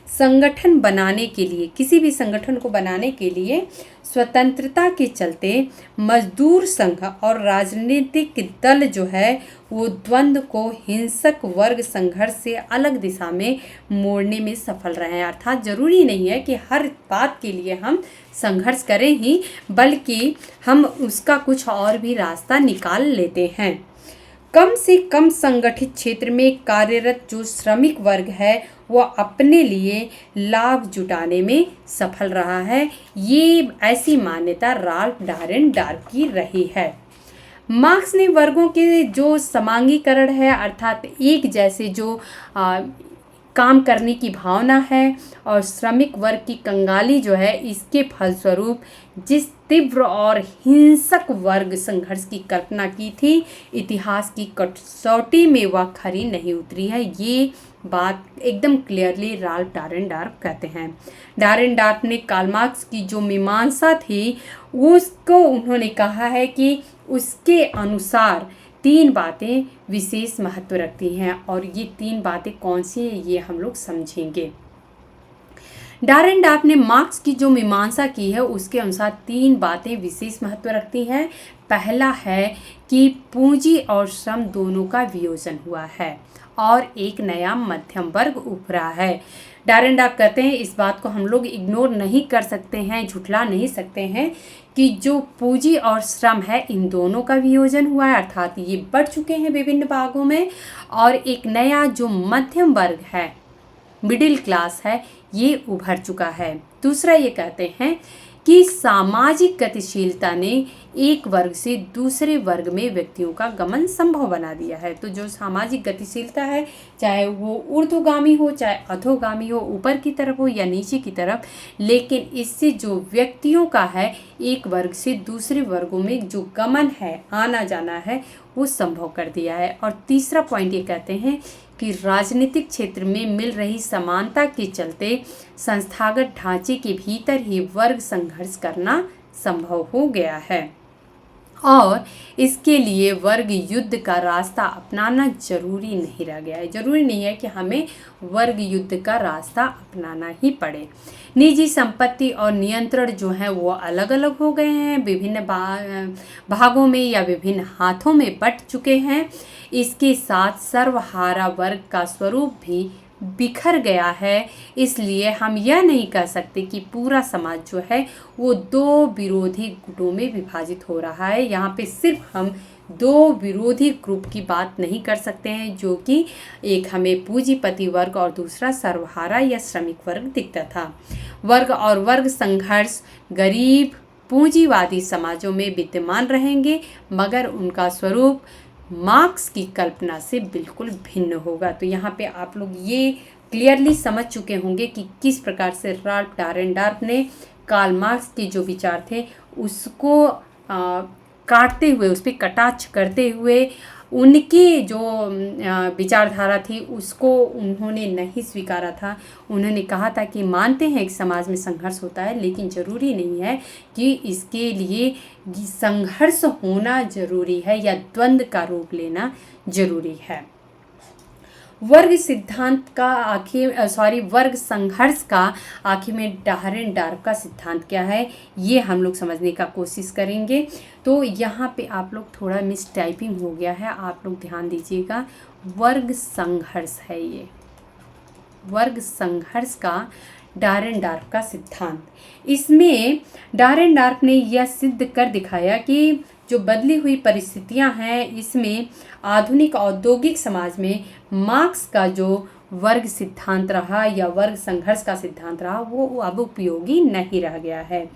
S1: संगठन बनाने के लिए, किसी भी संगठन को बनाने के लिए स्वतंत्रता के चलते मजदूर संघ और राजनीतिक दल जो है वो द्वंद्व को हिंसक वर्ग संघर्ष से अलग दिशा में मोड़ने में सफल रहे हैं। अर्थात जरूरी नहीं है कि हर बात के लिए हम संघर्ष करें ही, बल्कि हम उसका कुछ और भी रास्ता निकाल लेते हैं। कम से कम संगठित क्षेत्र में कार्यरत जो श्रमिक वर्ग है वो अपने लिए लाभ जुटाने में सफल रहा है। ये ऐसी मान्यता राल्फ डारेनडॉर्फ की रही है। मार्क्स ने वर्गों के जो समांगीकरण है अर्थात एक जैसे जो काम करने की भावना है और श्रमिक वर्ग की कंगाली जो है, इसके फलस्वरूप जिस तीव्र और हिंसक वर्ग संघर्ष की कल्पना की थी, इतिहास की कसौटी में वह खरी नहीं उतरी है। ये बात एकदम क्लियरली राल्फ डारेनडॉर्फ कहते हैं। डारेनडॉर्फ ने कार्ल मार्क्स की जो मीमांसा थी उसको उन्होंने कहा है कि उसके अनुसार 3 बातें विशेष महत्व रखती हैं, और ये 3 बातें कौन सी हैं ये हम लोग समझेंगे। डारेनडॉर्फ ने मार्क्स की जो मीमांसा की है उसके अनुसार 3 बातें विशेष महत्व रखती हैं। पहला है कि पूंजी और श्रम दोनों का वियोजन हुआ है और एक नया मध्यम वर्ग उभरा है। डारेनडॉर्फ कहते हैं इस बात को हम लोग इग्नोर नहीं कर सकते हैं, झुठला नहीं सकते हैं कि जो पूंजी और श्रम है इन दोनों का वियोजन हुआ है, अर्थात ये बढ़ चुके हैं विभिन्न भागों में, और एक नया जो मध्यम वर्ग है, मिडिल क्लास है, ये उभर चुका है। दूसरा ये कहते हैं कि सामाजिक गतिशीलता ने एक वर्ग से दूसरे वर्ग में व्यक्तियों का गमन संभव बना दिया है। तो जो सामाजिक गतिशीलता है, चाहे वो ऊर्ध्वगामी हो चाहे अधोगामी हो, ऊपर की तरफ हो या नीचे की तरफ, लेकिन इससे जो व्यक्तियों का है एक वर्ग से दूसरे वर्गों में जो गमन है, आना जाना है, वो संभव कर दिया है। और तीसरा पॉइंट ये कहते हैं कि राजनीतिक क्षेत्र में मिल रही समानता के चलते संस्थागत ढांचे के भीतर ही वर्ग संघर्ष करना संभव हो गया है और इसके लिए वर्ग युद्ध का रास्ता अपनाना जरूरी नहीं रह गया है। जरूरी नहीं है कि हमें वर्ग युद्ध का रास्ता अपनाना ही पड़े। निजी संपत्ति और नियंत्रण जो है वो अलग अलग हो गए हैं, विभिन्न भागों में या विभिन्न हाथों में बंट चुके हैं। इसके साथ सर्वहारा वर्ग का स्वरूप भी बिखर गया है। इसलिए हम यह नहीं कह सकते कि पूरा समाज जो है वो दो विरोधी गुटों में विभाजित हो रहा है। यहाँ पे सिर्फ हम दो विरोधी ग्रुप की बात नहीं कर सकते हैं, जो कि एक हमें पूंजीपति वर्ग और दूसरा सर्वहारा या श्रमिक वर्ग दिखता था। वर्ग और वर्ग संघर्ष गरीब पूंजीवादी समाजों में विद्यमान रहेंगे, मगर उनका स्वरूप मार्क्स की कल्पना से बिल्कुल भिन्न होगा। तो यहाँ पे आप लोग ये क्लियरली समझ चुके होंगे कि किस प्रकार से राल्फ डारेनडॉर्फ ने कार्ल मार्क्स के जो विचार थे उसको काटते हुए, उस पर कटाक्ष करते हुए उनकी जो विचारधारा थी उसको उन्होंने नहीं स्वीकारा था। उन्होंने कहा था कि मानते हैं कि समाज में संघर्ष होता है, लेकिन ज़रूरी नहीं है कि इसके लिए संघर्ष होना ज़रूरी है या द्वंद्व का रूप लेना ज़रूरी है। वर्ग सिद्धांत का वर्ग संघर्ष का आखिर में डारेनडॉर्फ का सिद्धांत क्या है, ये हम लोग समझने का कोशिश करेंगे। तो यहाँ पे आप लोग थोड़ा मिस टाइपिंग हो गया है, आप लोग ध्यान दीजिएगा। वर्ग संघर्ष है ये, वर्ग संघर्ष का डारेनडॉर्फ का सिद्धांत। इसमें डारेनडॉर्फ ने यह सिद्ध कर दिखाया कि जो बदली हुई परिस्थितियां हैं, इसमें आधुनिक औद्योगिक समाज में मार्क्स का जो वर्ग सिद्धांत रहा या वर्ग संघर्ष का सिद्धांत रहा वो अब उपयोगी नहीं रह गया है।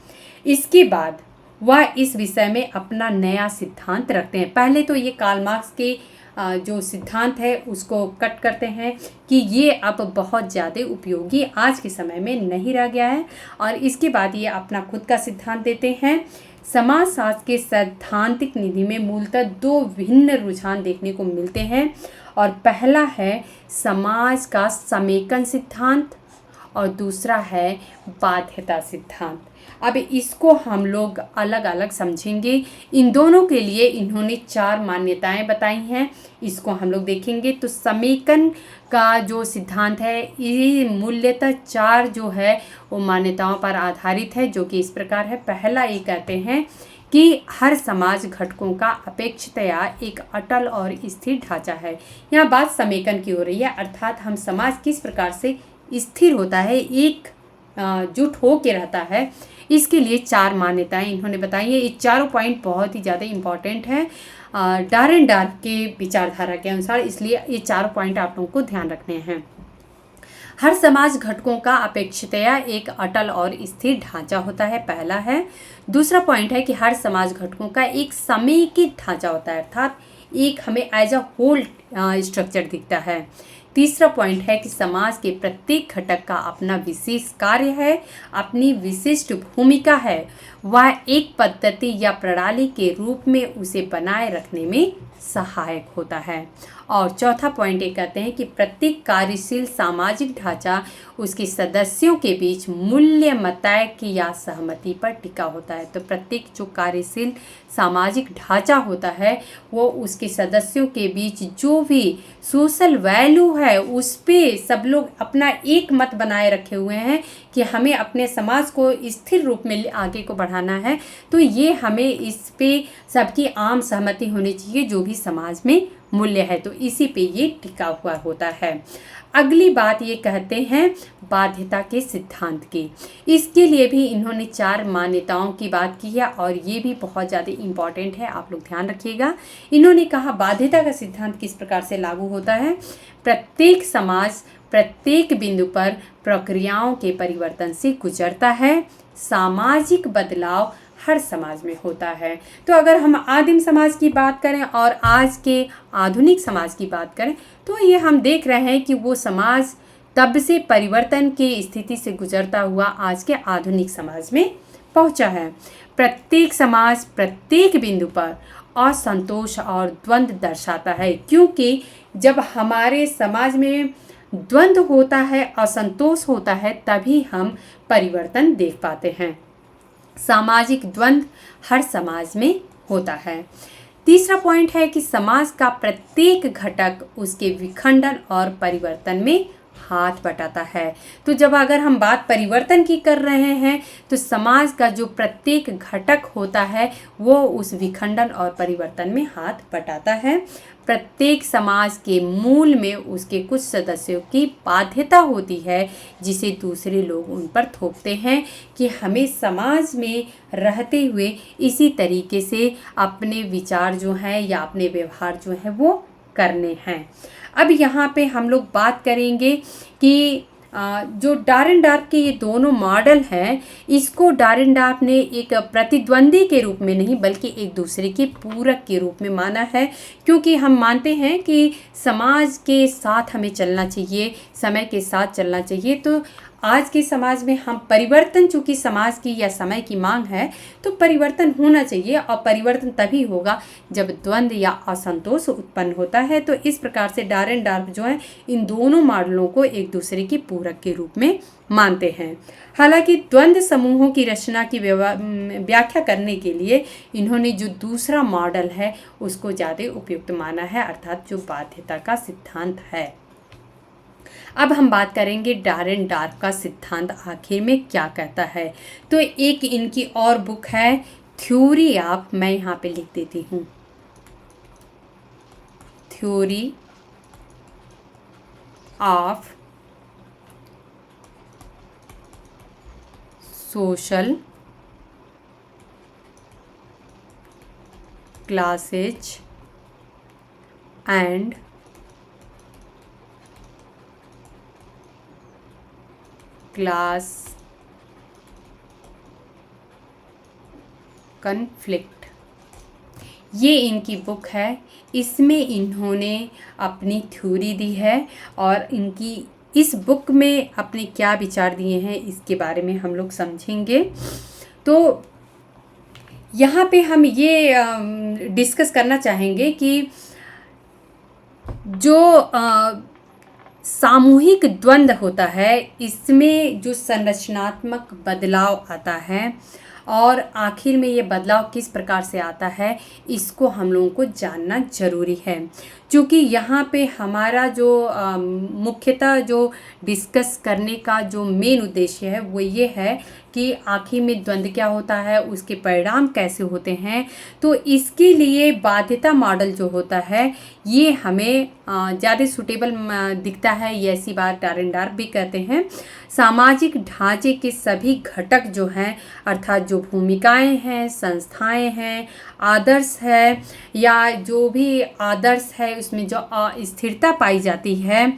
S1: इसके बाद वह इस विषय में अपना नया सिद्धांत रखते हैं। पहले तो ये कार्ल मार्क्स के जो सिद्धांत है उसको कट करते हैं कि ये अब बहुत ज़्यादा उपयोगी आज के समय में नहीं रह गया है, और इसके बाद ये अपना खुद का सिद्धांत देते हैं। समाजशास्त्र के सैद्धांतिक निधि में मूलतः दो भिन्न रुझान देखने को मिलते हैं, और पहला है समाज का समेकन सिद्धांत और दूसरा है बाध्यता सिद्धांत। अब इसको हम लोग अलग अलग समझेंगे। इन दोनों के लिए इन्होंने 4 मान्यताएं बताई हैं, इसको हम लोग देखेंगे। तो समेकन का जो सिद्धांत है ये मूल्यतः 4 जो है वो मान्यताओं पर आधारित है, जो कि इस प्रकार है। पहला ये कहते हैं कि हर समाज घटकों का अपेक्षतया एक अटल और स्थिर ढांचा है। यहाँ बात समेकन की हो रही है, अर्थात हम समाज किस प्रकार से स्थिर होता है, एक जुट हो के रहता है, इसके लिए 4 मान्यताएं इन्होंने बताई है। ये चारों पॉइंट बहुत ही ज़्यादा इम्पॉर्टेंट है डारेनडॉर्फ के विचारधारा के अनुसार, इसलिए ये 4 पॉइंट आप लोगों को ध्यान रखने हैं। हर समाज घटकों का अपेक्षतया एक अटल और स्थिर ढांचा होता है, पहला है। दूसरा पॉइंट है कि हर समाज घटकों का एक समेकित ढांचा होता है, अर्थात एक हमें एज अ होल स्ट्रक्चर दिखता है। तीसरा पॉइंट है कि समाज के प्रत्येक घटक का अपना विशेष कार्य है, अपनी विशिष्ट भूमिका है, वह एक पद्धति या प्रणाली के रूप में उसे बनाए रखने में सहायक होता है। और चौथा पॉइंट ये कहते हैं कि प्रत्येक कार्यशील सामाजिक ढांचा उसके सदस्यों के बीच मूल्यमतय की या सहमति पर टिका होता है। तो प्रत्येक जो कार्यशील सामाजिक ढांचा होता है वो उसके सदस्यों के बीच जो भी सोशल वैल्यू है उस पे सब लोग अपना एक मत बनाए रखे हुए हैं कि हमें अपने समाज को स्थिर रूप में आगे को बढ़ाना है। तो ये हमें इस पे सबकी आम सहमति होनी चाहिए जो भी समाज में मूल्य है, तो इसी पे ये टिका हुआ होता है। अगली बात ये कहते हैं बाध्यता के सिद्धांत की। इसके लिए भी इन्होंने 4 मान्यताओं की बात की है और ये भी बहुत ज़्यादा इम्पॉर्टेंट है, आप लोग ध्यान रखिएगा। इन्होंने कहा बाध्यता का सिद्धांत किस प्रकार से लागू होता है। प्रत्येक समाज प्रत्येक बिंदु पर प्रक्रियाओं के परिवर्तन से गुजरता है। सामाजिक बदलाव हर समाज में होता है। तो अगर हम आदिम समाज की बात करें और आज के आधुनिक समाज की बात करें तो ये हम देख रहे हैं कि वो समाज तब से परिवर्तन की स्थिति से गुजरता हुआ आज के आधुनिक समाज में पहुंचा है। प्रत्येक समाज प्रत्येक बिंदु पर असंतोष और द्वंद्व दर्शाता है, क्योंकि जब हमारे समाज में द्वंद्व होता है, असंतोष होता है, तभी हम परिवर्तन देख पाते हैं। सामाजिक द्वंद्व हर समाज में होता है। तीसरा पॉइंट है कि समाज का प्रत्येक घटक उसके विखंडन और परिवर्तन में हाथ बटाता है। तो जब अगर हम बात परिवर्तन की कर रहे हैं तो समाज का जो प्रत्येक घटक होता है वो उस विखंडन और परिवर्तन में हाथ बटाता है। प्रत्येक समाज के मूल में उसके कुछ सदस्यों की बाध्यता होती है जिसे दूसरे लोग उन पर थोपते हैं कि हमें समाज में रहते हुए इसी तरीके से अपने विचार जो हैं या अपने व्यवहार जो हैं वो करने हैं। अब यहाँ पे हम लोग बात करेंगे कि जो डारेनडॉर्फ के ये दोनों मॉडल हैं, इसको डारेनडॉर्फ ने एक प्रतिद्वंदी के रूप में नहीं बल्कि एक दूसरे के पूरक के रूप में माना है, क्योंकि हम मानते हैं कि समाज के साथ हमें चलना चाहिए, समय के साथ चलना चाहिए। तो आज के समाज में हम परिवर्तन, चूँकि समाज की या समय की मांग है, तो परिवर्तन होना चाहिए और परिवर्तन तभी होगा जब द्वंद्व या असंतोष उत्पन्न होता है। तो इस प्रकार से डारेनडॉर्फ जो है इन दोनों मॉडलों को एक दूसरे के पूरक के रूप में मानते हैं। हालांकि द्वंद्व समूहों की रचना की व्याख्या करने के लिए इन्होंने जो दूसरा मॉडल है उसको ज़्यादा उपयुक्त माना है, अर्थात जो बाध्यता का सिद्धांत है। अब हम बात करेंगे डारेनडॉर्फ का सिद्धांत आखिर में क्या कहता है। तो एक इनकी और बुक है थ्योरी ऑफ, मैं यहाँ पे लिख देती हूँ, theory of social classes and class conflict, ये इनकी बुक है। इसमें इन्होंने अपनी थ्योरी दी है और इनकी इस बुक में अपने क्या विचार दिए हैं इसके बारे में हम लोग समझेंगे। तो यहाँ पे हम ये डिस्कस करना चाहेंगे कि जो सामूहिक द्वंद्व होता है इसमें जो संरचनात्मक बदलाव आता है और आखिर में ये बदलाव किस प्रकार से आता है इसको हम लोगों को जानना ज़रूरी है, क्योंकि यहाँ पे हमारा जो मुख्यतः जो डिस्कस करने का जो मेन उद्देश्य है वो ये है कि आखिर में द्वंद्व क्या होता है, उसके परिणाम कैसे होते हैं। तो इसके लिए बाध्यता मॉडल जो होता है ये हमें ज़्यादा सूटेबल दिखता है। ये ऐसी बात डारेनडॉर्फ भी कहते हैं। सामाजिक ढांचे के सभी घटक जो हैं, अर्थात जो भूमिकाएं हैं, संस्थाएं हैं, आदर्श है या जो भी आदर्श है उसमें जो अस्थिरता पाई जाती है,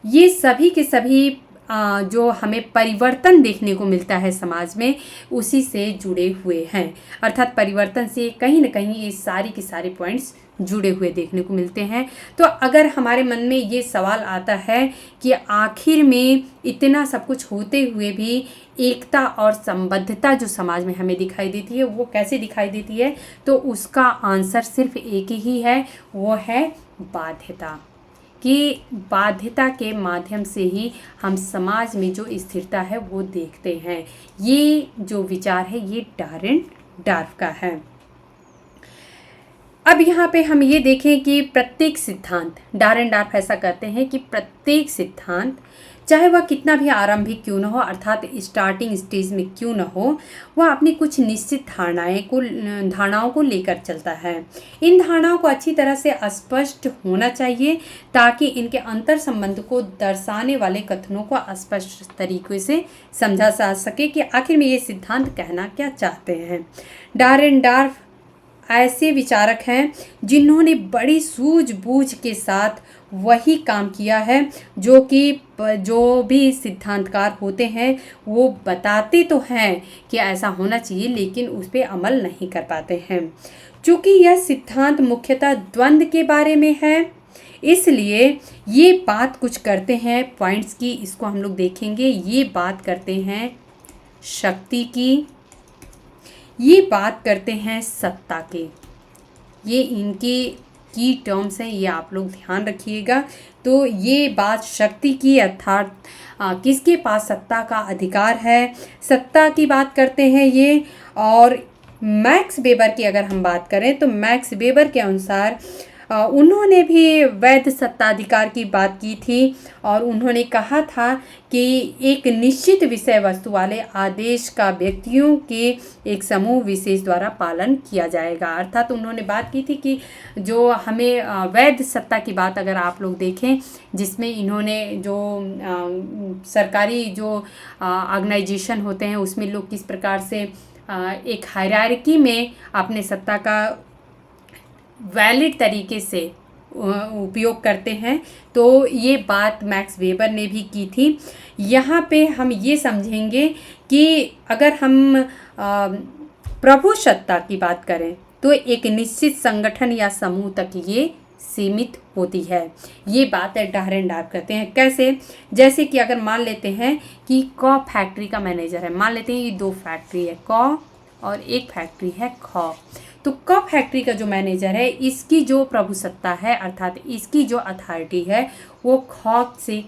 S1: ये सभी के सभी जो हमें परिवर्तन देखने को मिलता है समाज में उसी से जुड़े हुए हैं। अर्थात परिवर्तन से कहीं ना कहीं ये सारी के सारे पॉइंट्स जुड़े हुए देखने को मिलते हैं। तो अगर हमारे मन में ये सवाल आता है कि आखिर में इतना सब कुछ होते हुए भी एकता और संबद्धता जो समाज में हमें दिखाई देती है वो कैसे दिखाई देती है, तो उसका आंसर सिर्फ एक ही है, वो है बाध्यता। कि बाध्यता के माध्यम से ही हम समाज में जो स्थिरता है वो देखते हैं। ये जो विचार है ये डारेनडॉर्फ का है। अब यहाँ पे हम ये देखें कि प्रत्येक सिद्धांत, डारेनडॉर्फ ऐसा कहते हैं कि प्रत्येक सिद्धांत चाहे वह कितना भी आरंभिक क्यों न हो, अर्थात स्टार्टिंग स्टेज में क्यों न हो, वह अपनी कुछ निश्चित धारणाओं को लेकर चलता है। इन धारणाओं को अच्छी तरह से स्पष्ट होना चाहिए ताकि इनके अंतर संबंध को दर्शाने वाले कथनों को स्पष्ट तरीके से समझा जा सके कि आखिर में ये सिद्धांत कहना क्या चाहते हैं। डारेनडॉर्फ ऐसे विचारक हैं जिन्होंने बड़ी सूझबूझ के साथ वही काम किया है जो कि जो भी सिद्धांतकार होते हैं वो बताते तो हैं कि ऐसा होना चाहिए, लेकिन उस पर अमल नहीं कर पाते हैं। चूँकि यह सिद्धांत मुख्यतः द्वंद्व के बारे में है, इसलिए ये बात कुछ करते हैं पॉइंट्स की, इसको हम लोग देखेंगे। ये बात करते हैं शक्ति की, ये बात करते हैं सत्ता के। ये इनके की टर्म्स हैं, ये आप लोग ध्यान रखिएगा। तो ये बात शक्ति की, अर्थात किसके पास सत्ता का अधिकार है, सत्ता की बात करते हैं ये। और मैक्स वेबर की अगर हम बात करें तो मैक्स वेबर के अनुसार उन्होंने भी वैध सत्ताधिकार की बात की थी और उन्होंने कहा था कि एक निश्चित विषय वस्तु वाले आदेश का व्यक्तियों के एक समूह विशेष द्वारा पालन किया जाएगा। अर्थात उन्होंने बात की थी कि जो हमें वैध सत्ता की बात अगर आप लोग देखें, जिसमें इन्होंने जो सरकारी जो ऑर्गेनाइजेशन होते हैं उसमें लोग किस प्रकार से एक हायरार्की में अपने सत्ता का वैलिड तरीके से उपयोग करते हैं, तो ये बात मैक्स वेबर ने भी की थी। यहाँ पे हम ये समझेंगे कि अगर हम प्रभु सत्ता की बात करें तो एक निश्चित संगठन या समूह तक ये सीमित होती है। ये बात डायरेंडार्फ करते हैं। कैसे? जैसे कि अगर मान लेते हैं कि कॉ फैक्ट्री का मैनेजर है, मान लेते हैं ये 2 फैक्ट्री है, कॉ और एक फैक्ट्री है खॉ। तो कॉ फैक्ट्री का जो मैनेजर है, इसकी जो प्रभुसत्ता है अर्थात इसकी जो अथॉरिटी है वो खॉ से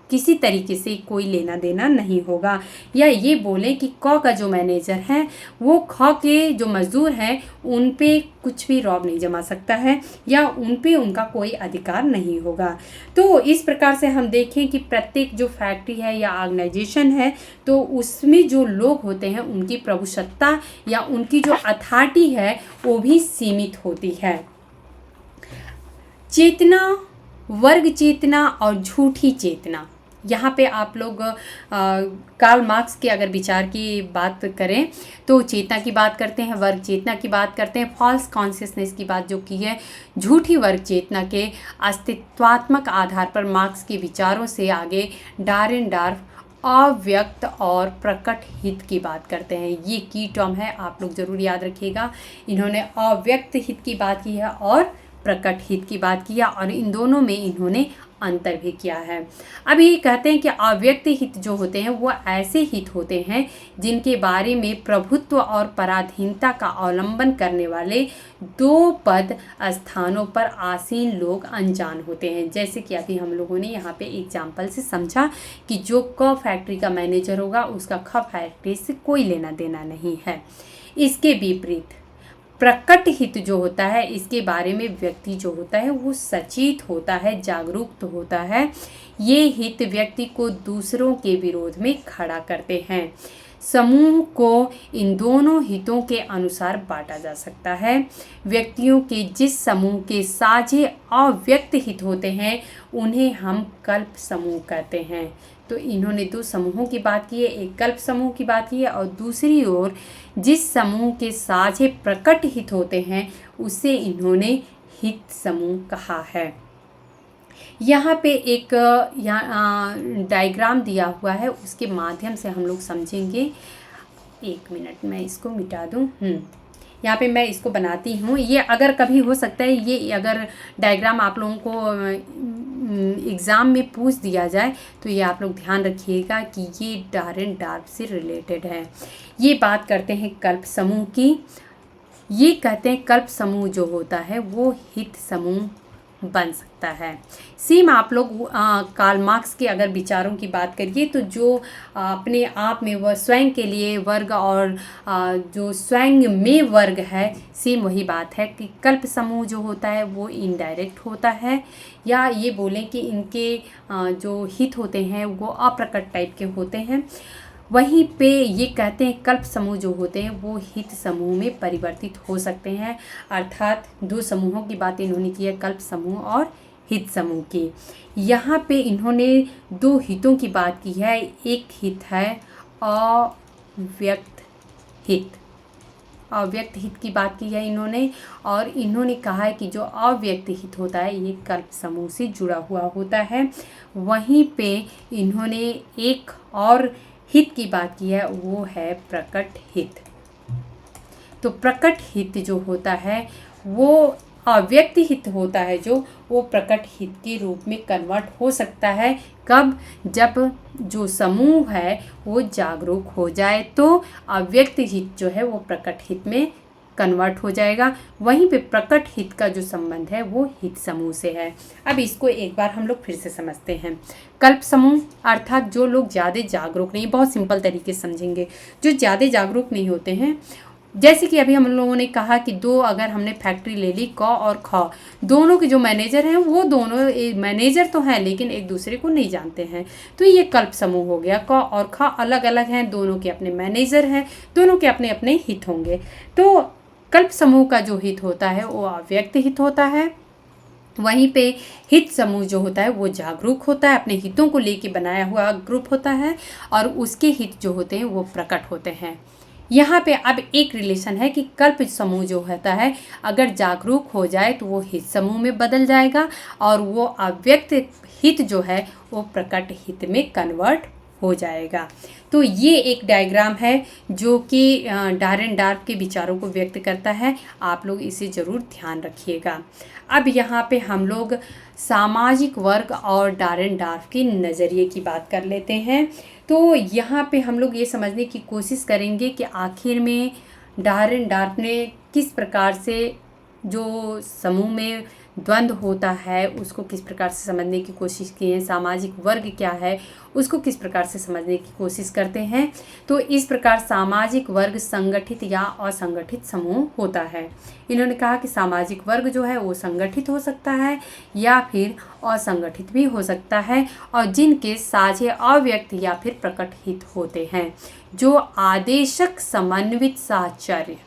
S1: किसी तरीके से कोई लेना देना नहीं होगा। या ये बोलें कि कॉ का जो मैनेजर है वो खॉ के जो मजदूर हैं उन पे कुछ भी रौब नहीं जमा सकता है या उन पे उनका कोई अधिकार नहीं होगा। तो इस प्रकार से हम देखें कि प्रत्येक जो फैक्ट्री है या ऑर्गेनाइजेशन है तो उसमें जो लोग होते हैं उनकी प्रभुसत्ता या उनकी जो अथॉरिटी है वो भी सीमित होती है। चेतना, वर्ग चेतना और झूठी चेतना, यहाँ पे आप लोग कार्ल मार्क्स के अगर विचार की बात करें तो चेतना की बात करते हैं, वर्ग चेतना की बात करते हैं, फॉल्स कॉन्शियसनेस की बात जो की है, झूठी वर्ग चेतना के अस्तित्वात्मक आधार पर मार्क्स के विचारों से आगे डायरेंडार्फ अव्यक्त और प्रकट हित की बात करते हैं। ये की टर्म है, आप लोग जरूर याद रखिएगा। इन्होंने अव्यक्त हित की बात की है और प्रकट हित की बात किया और इन दोनों में इन्होंने अंतर भी किया है। अब ये कहते हैं कि अव्यक्त हित जो होते हैं वो ऐसे हित होते हैं जिनके बारे में प्रभुत्व और पराधीनता का अवलंबन करने वाले 2 पद स्थानों पर आसीन लोग अनजान होते हैं। जैसे कि अभी हम लोगों ने यहाँ पे एग्जाम्पल से समझा कि जो क फैक्ट्री का मैनेजर होगा उसका ख फैक्ट्री से कोई लेना देना नहीं है। इसके विपरीत प्रकट हित जो होता है, इसके बारे में व्यक्ति जो होता है वो सचेत होता है, जागरूक होता है। ये हित व्यक्ति को दूसरों के विरोध में खड़ा करते हैं। समूह को इन दोनों हितों के अनुसार बांटा जा सकता है। व्यक्तियों के जिस समूह के साझे अव्यक्त हित होते हैं उन्हें हम कल्प समूह कहते हैं। तो इन्होंने 2 समूहों की बात की है, एक कल्प समूह की बात की है और दूसरी ओर जिस समूह के साझे प्रकट हित होते हैं उसे इन्होंने हित समूह कहा है। यहाँ पे एक डायग्राम दिया हुआ है, उसके माध्यम से हम लोग समझेंगे। 1 मिनट मैं इसको मिटा दूँ। यहाँ पे मैं इसको बनाती हूँ। ये अगर कभी हो सकता है ये अगर डायग्राम आप लोगों को एग्ज़ाम में पूछ दिया जाए तो ये आप लोग ध्यान रखिएगा कि ये डायरेंडार्फ से रिलेटेड है। ये बात करते हैं कल्प समूह की। ये कहते हैं कल्प समूह जो होता है वो हित समूह बन सकता है। सेम आप लोग कार्ल मार्क्स के अगर विचारों की बात करिए तो जो अपने आप में वह स्वयं के लिए वर्ग और जो स्वयं में वर्ग है, सेम वही बात है कि कल्प समूह जो होता है वो इनडायरेक्ट होता है, या ये बोलें कि इनके जो हित होते हैं वो अप्रकट टाइप के होते हैं। वहीं पे ये कहते हैं कल्प समूह जो होते हैं वो हित समूह में परिवर्तित हो सकते हैं। अर्थात 2 समूहों की बात इन्होंने की है, कल्प समूह और हित समूह की। यहाँ पे इन्होंने 2 हितों की बात की है। एक हित है अव्यक्त हित अव्यक्त हित की बात की है इन्होंने, और इन्होंने कहा है कि जो अव्यक्त हित होता है ये कल्प समूह से जुड़ा हुआ होता है। वहीं पे इन्होंने एक और हित की बात की है, वो है प्रकट हित। तो प्रकट हित जो होता है वो अव्यक्त हित होता है, जो वो प्रकट हित के रूप में कन्वर्ट हो सकता है। कब? जब जो समूह है वो जागरूक हो जाए तो अव्यक्त हित जो है वो प्रकट हित में कन्वर्ट हो जाएगा। वहीं पे प्रकट हित का जो संबंध है वो हित समूह से है। अब इसको एक बार हम लोग फिर से समझते हैं। कल्प समूह अर्थात जो लोग ज़्यादा जागरूक नहीं, बहुत सिंपल तरीके से समझेंगे, जो ज़्यादा जागरूक नहीं होते हैं। जैसे कि अभी हम लोगों ने कहा कि दो अगर हमने फैक्ट्री ले ली, क और ख, दोनों के जो मैनेजर हैं वो दोनों मैनेजर तो हैं लेकिन एक दूसरे को नहीं जानते हैं, तो ये कल्प समूह हो गया। क और ख अलग अलग हैं, दोनों के अपने मैनेजर हैं, दोनों के अपने अपने हित होंगे। तो कल्प समूह का जो हित होता है वो अव्यक्त हित होता है। वहीं पे हित समूह जो होता है वो जागरूक होता है, अपने हितों को लेके बनाया हुआ ग्रुप होता है, और उसके हित जो होते हैं वो प्रकट होते हैं। यहाँ पे अब एक रिलेशन है कि कल्प समूह जो होता है अगर जागरूक हो जाए तो वो हित समूह में बदल जाएगा, और वो अव्यक्त हित जो है वो प्रकट हित में कन्वर्ट हो जाएगा। तो ये एक डायग्राम है जो कि डारेनडॉर्फ के विचारों को व्यक्त करता है। आप लोग इसे ज़रूर ध्यान रखिएगा। अब यहाँ पे हम लोग सामाजिक वर्ग और डारेनडॉर्फ के नज़रिए की बात कर लेते हैं। तो यहाँ पे हम लोग ये समझने की कोशिश करेंगे कि आखिर में डारेनडॉर्फ ने किस प्रकार से जो समूह में द्वंद्व होता है उसको किस प्रकार से समझने की कोशिश की है, सामाजिक वर्ग क्या है उसको किस प्रकार से समझने की कोशिश करते हैं। तो इस प्रकार सामाजिक वर्ग संगठित या असंगठित समूह होता है। इन्होंने कहा कि सामाजिक वर्ग जो है वो संगठित हो सकता है या फिर असंगठित भी हो सकता है, और जिनके साझे अव्यक्त या फिर प्रकट हित होते हैं। जो आदेशक समन्वित साहचर्य,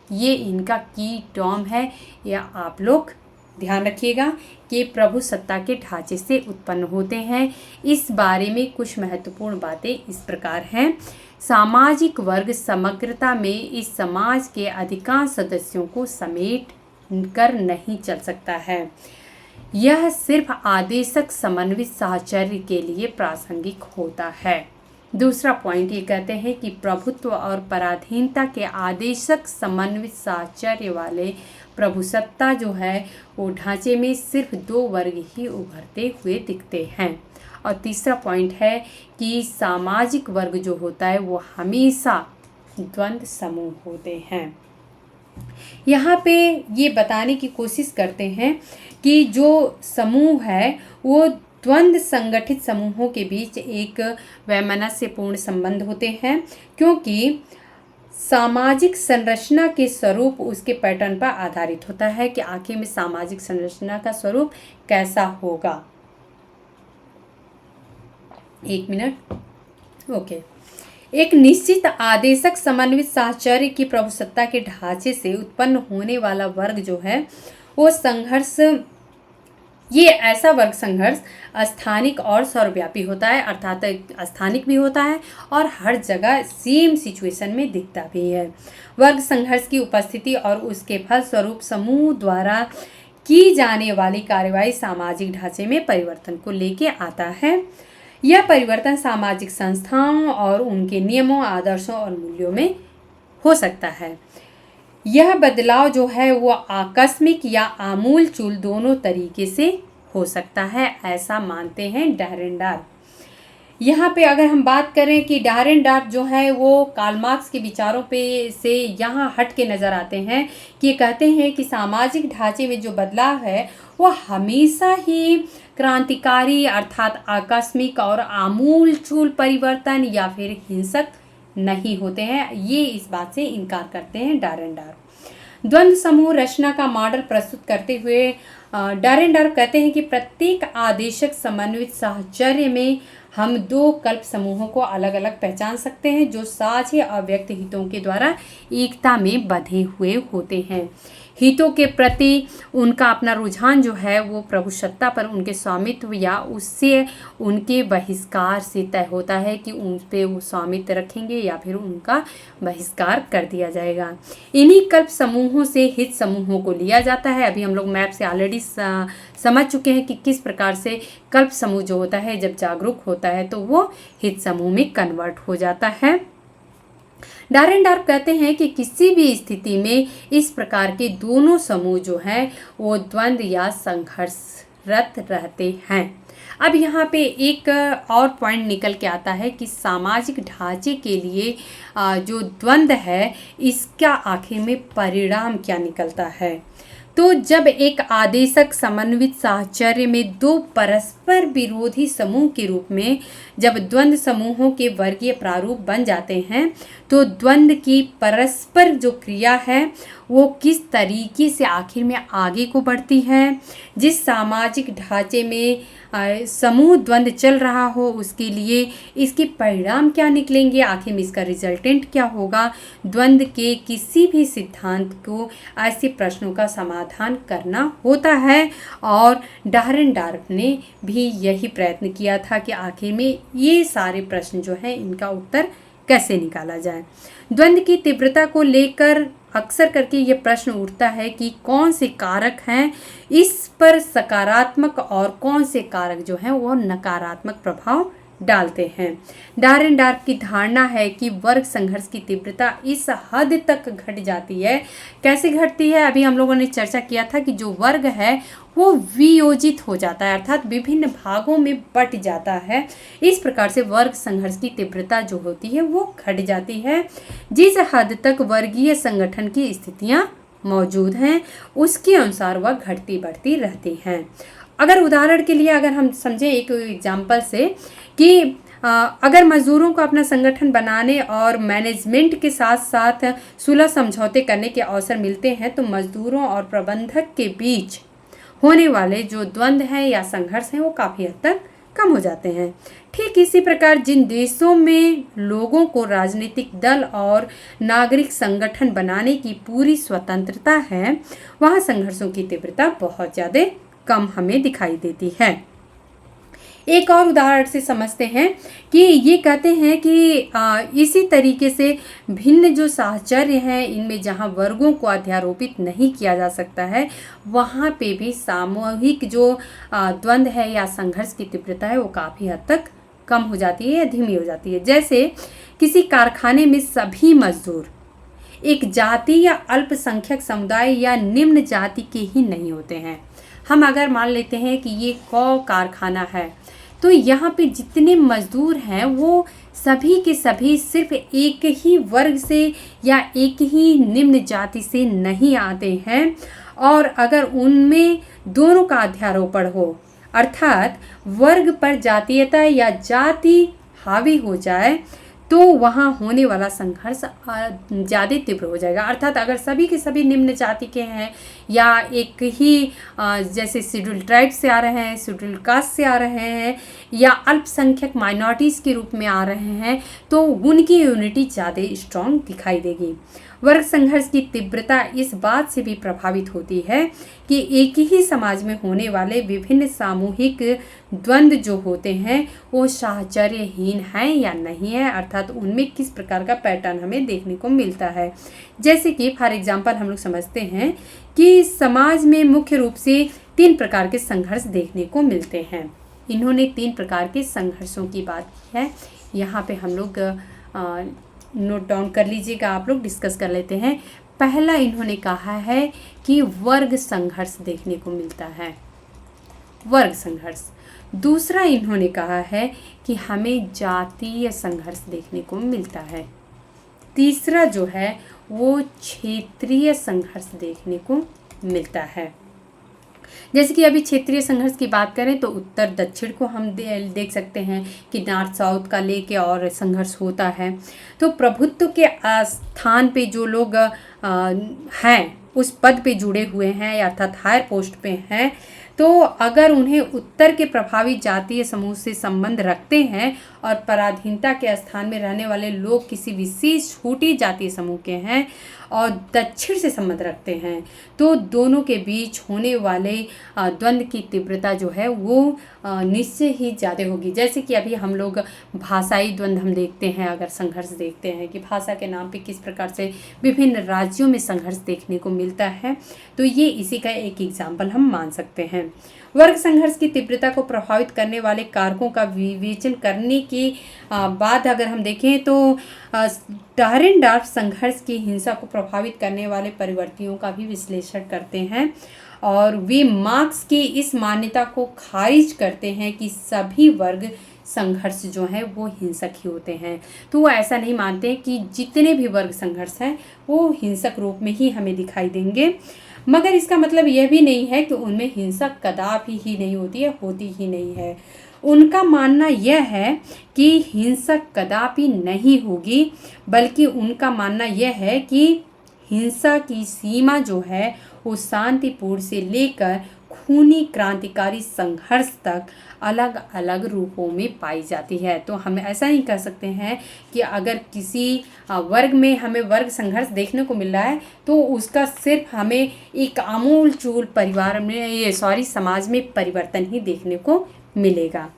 S1: ये इनका की टर्म है, या आप लोग ध्यान रखिएगा कि प्रभु सत्ता के ढांचे से उत्पन्न होते हैं। इस बारे में कुछ महत्वपूर्ण बातें इस प्रकार हैं। सामाजिक वर्ग समग्रता में इस समाज के अधिकांश सदस्यों को समेट कर नहीं चल सकता है। यह सिर्फ आदेशक समन्वित साहचर्य के लिए प्रासंगिक होता है। दूसरा पॉइंट ये कहते हैं कि प्रभुत्व और पराधीनता के आदेशक समन्वित साहचर्य वाले प्रभुसत्ता जो है वो ढांचे में सिर्फ दो वर्ग ही उभरते हुए दिखते हैं। और तीसरा पॉइंट है कि सामाजिक वर्ग जो होता है वो हमेशा द्वंद्व समूह होते हैं। यहाँ पे ये बताने की कोशिश करते हैं कि जो समूह है वो द्वंद्व संगठित समूहों के बीच एक वैमनस्यपूर्ण संबंध होते हैं, क्योंकि सामाजिक संरचना के स्वरूप उसके पैटर्न पर आधारित होता है कि आखिर में सामाजिक संरचना का स्वरूप कैसा होगा। एक मिनट। ओके। एक निश्चित आदेशक समन्वित साहचर्य की प्रभुसत्ता के ढांचे से उत्पन्न होने वाला वर्ग जो है वो संघर्ष, ये ऐसा वर्ग संघर्ष स्थानिक और सर्वव्यापी होता है, अर्थात स्थानिक भी होता है और हर जगह सेम सिचुएशन में दिखता भी है। वर्ग संघर्ष की उपस्थिति और उसके फलस्वरूप समूह द्वारा की जाने वाली कार्यवाही सामाजिक ढांचे में परिवर्तन को लेके आता है। यह परिवर्तन सामाजिक संस्थाओं और उनके नियमों, आदर्शों और मूल्यों में हो सकता है। यह बदलाव जो है वो आकस्मिक या आमूल-चूल दोनों तरीके से हो सकता है, ऐसा मानते हैं डारेनडॉर्फ। यहाँ पे अगर हम बात करें कि डारेनडॉर्फ जो है वो कार्ल मार्क्स के विचारों पे से यहाँ हट के नज़र आते हैं कि कहते हैं कि सामाजिक ढांचे में जो बदलाव है वो हमेशा ही क्रांतिकारी अर्थात आकस्मिक और आमूल-चूल परिवर्तन या फिर हिंसक नहीं होते हैं। ये इस बात से इनकार करते हैं डारेनडॉर्फ। द्वंद्व समूह रचना का मॉडल प्रस्तुत करते हुए डारेनडॉर्फ कहते हैं कि प्रत्येक आदेशक समन्वित साहचर्य में हम दो कल्प समूहों को अलग अलग पहचान सकते हैं जो साझे अव्यक्त हितों के द्वारा एकता में बंधे हुए होते हैं। हितों के प्रति उनका अपना रुझान जो है वो प्रभुसत्ता पर उनके स्वामित्व या उससे उनके बहिष्कार से तय होता है कि उन पे वो स्वामित्व रखेंगे या फिर उनका बहिष्कार कर दिया जाएगा। इन्हीं कल्प समूहों से हित समूहों को लिया जाता है। अभी हम लोग मैप से ऑलरेडी समझ चुके हैं कि किस प्रकार से कल्प समूह जो होता है जब जागरूक होता है तो वो हित समूह में कन्वर्ट हो जाता है। डारेनडॉर्फ कहते हैं कि किसी भी स्थिति में इस प्रकार के दोनों समूह जो हैं वो द्वंद्व या संघर्षरत रहते हैं। अब यहाँ पे एक और पॉइंट निकल के आता है कि सामाजिक ढांचे के लिए जो द्वंद्व है इसका आखिर में परिणाम क्या निकलता है। तो जब एक आदेशक समन्वित साहचर्य में दो परस्पर विरोधी समूह के रूप में जब द्वंद्व समूहों के वर्गीय प्रारूप बन जाते हैं तो द्वंद्व की परस्पर जो क्रिया है वो किस तरीके से आखिर में आगे को बढ़ती है। जिस सामाजिक ढांचे में समूह द्वंद्व चल रहा हो उसके लिए इसके परिणाम क्या निकलेंगे, आखिर में इसका रिजल्टेंट क्या होगा। द्वंद्व के किसी भी सिद्धांत को ऐसे प्रश्नों का समाधान करना होता है और डारेनडॉर्फ ने भी यही प्रयत्न किया था कि आखिर में ये सारे प्रश्न जो हैं इनका उत्तर कैसे निकाला जाए। द्वंद्व की तीव्रता को लेकर अक्सर करके ये प्रश्न उठता है कि कौन से कारक हैं इस पर सकारात्मक और कौन से कारक जो हैं वो नकारात्मक प्रभाव डालते हैं। डारेनडॉर्फ की धारणा है कि वर्ग संघर्ष की तीव्रता इस हद तक घट जाती है। कैसे घटती है, अभी हम लोगों ने चर्चा किया था कि जो वर्ग है वो वियोजित हो जाता है अर्थात विभिन्न भागों में बट जाता है। इस प्रकार से वर्ग संघर्ष की तीव्रता जो होती है वो घट जाती है। जिस हद तक वर्गीय संगठन की स्थितियां मौजूद हैं उसके अनुसार वह घटती बढ़ती रहती हैं। अगर उदाहरण के लिए अगर हम समझें एक एग्जाम्पल से कि अगर मजदूरों को अपना संगठन बनाने और मैनेजमेंट के साथ साथ सुलह समझौते करने के अवसर मिलते हैं तो मजदूरों और प्रबंधक के बीच होने वाले जो द्वंद्व हैं या संघर्ष हैं वो काफ़ी हद तक कम हो जाते हैं। ठीक इसी प्रकार जिन देशों में लोगों को राजनीतिक दल और नागरिक संगठन बनाने की पूरी स्वतंत्रता है वहाँ संघर्षों की तीव्रता बहुत ज़्यादा कम हमें दिखाई देती है। एक और उदाहरण से समझते हैं कि ये कहते हैं कि इसी तरीके से भिन्न जो साहचर्य हैं इनमें जहाँ वर्गों को अध्यारोपित नहीं किया जा सकता है वहाँ पे भी सामूहिक जो द्वंद्व है या संघर्ष की तीव्रता है वो काफ़ी हद तक कम हो जाती है या धीमी हो जाती है। जैसे किसी कारखाने में सभी मजदूर एक जाति या अल्पसंख्यक समुदाय या निम्न जाति के ही नहीं होते हैं। हम अगर मान लेते हैं कि ये कारखाना है तो यहाँ पे जितने मजदूर हैं वो सभी के सभी सिर्फ एक ही वर्ग से या एक ही निम्न जाति से नहीं आते हैं और अगर उनमें दोनों का अध्यारोपण हो अर्थात वर्ग पर जातीयता या जाति हावी हो जाए तो वहाँ होने वाला संघर्ष ज़्यादा तीव्र हो जाएगा। अर्थात अगर सभी के सभी निम्न जाति के हैं या एक ही जैसे शेड्यूल ट्राइब से आ रहे हैं, शेड्यूल कास्ट से आ रहे हैं या अल्पसंख्यक माइनॉरिटीज़ के रूप में आ रहे हैं तो उनकी यूनिटी ज़्यादा स्ट्रॉन्ग दिखाई देगी। वर्ग संघर्ष की तीव्रता इस बात से भी प्रभावित होती है कि एक ही समाज में होने वाले विभिन्न सामूहिक द्वंद्व जो होते हैं वो साहचर्यहीन हैं या नहीं है अर्थात उनमें किस प्रकार का पैटर्न हमें देखने को मिलता है। जैसे कि फॉर एग्जांपल हम लोग समझते हैं कि समाज में मुख्य रूप से 3 प्रकार के संघर्ष देखने को मिलते हैं। इन्होंने 3 प्रकार के संघर्षों की बात की है। यहाँ पे हम लोग नोट डाउन कर लीजिएगा, आप लोग डिस्कस कर लेते हैं। पहला इन्होंने कहा है कि वर्ग संघर्ष देखने को मिलता है, वर्ग संघर्ष। दूसरा इन्होंने कहा है कि हमें जातीय संघर्ष देखने को मिलता है। तीसरा जो है वो क्षेत्रीय संघर्ष देखने को मिलता है। जैसे कि अभी क्षेत्रीय संघर्ष की बात करें तो उत्तर दक्षिण को हम देख सकते हैं कि नॉर्थ साउथ का लेके और संघर्ष होता है। तो प्रभुत्व के स्थान पे जो लोग हैं उस पद पे जुड़े हुए हैं अर्थात हायर पोस्ट पे हैं तो अगर उन्हें उत्तर के प्रभावी जातीय समूह से संबंध रखते हैं और पराधीनता के स्थान में रहने वाले लोग किसी विशेष छोटी जातीय समूह के हैं और दक्षिण से संबंध रखते हैं, तो दोनों के बीच होने वाले द्वंद्व की तीव्रता जो है वो निश्चय ही ज़्यादा होगी। जैसे कि अभी हम लोग भाषाई द्वंद्व हम देखते हैं, अगर संघर्ष देखते हैं कि भाषा के नाम पे किस प्रकार से विभिन्न राज्यों में संघर्ष देखने को मिलता है, तो ये इसी का एक एग्जाम्पल हम मान सकते हैं। वर्ग संघर्ष की तीव्रता को प्रभावित करने वाले कारकों का विवेचन करने के बाद अगर हम देखें तो डायरेनडार्फ संघर्ष की हिंसा को प्रभावित करने वाले परिवर्तियों का भी विश्लेषण करते हैं और वे मार्क्स की इस मान्यता को खारिज करते हैं कि सभी वर्ग संघर्ष जो है वो हिंसक ही होते हैं। तो वो ऐसा नहीं मानते हैं कि जितने भी वर्ग संघर्ष हैं वो हिंसक रूप में ही हमें दिखाई देंगे, मगर इसका मतलब यह भी नहीं है कि उनमें हिंसा कदापि ही नहीं होती है, होती ही नहीं है। उनका मानना यह है कि हिंसा कदापि नहीं होगी, बल्कि उनका मानना यह है कि हिंसा की सीमा जो है वो शांतिपूर्ण से लेकर खूनी क्रांतिकारी संघर्ष तक अलग अलग रूपों में पाई जाती है। तो हम ऐसा नहीं कह सकते हैं कि अगर किसी वर्ग में हमें वर्ग संघर्ष देखने को मिल रहा है तो उसका सिर्फ हमें एक आमूल चूल परिवार में समाज में परिवर्तन ही देखने को मिलेगा।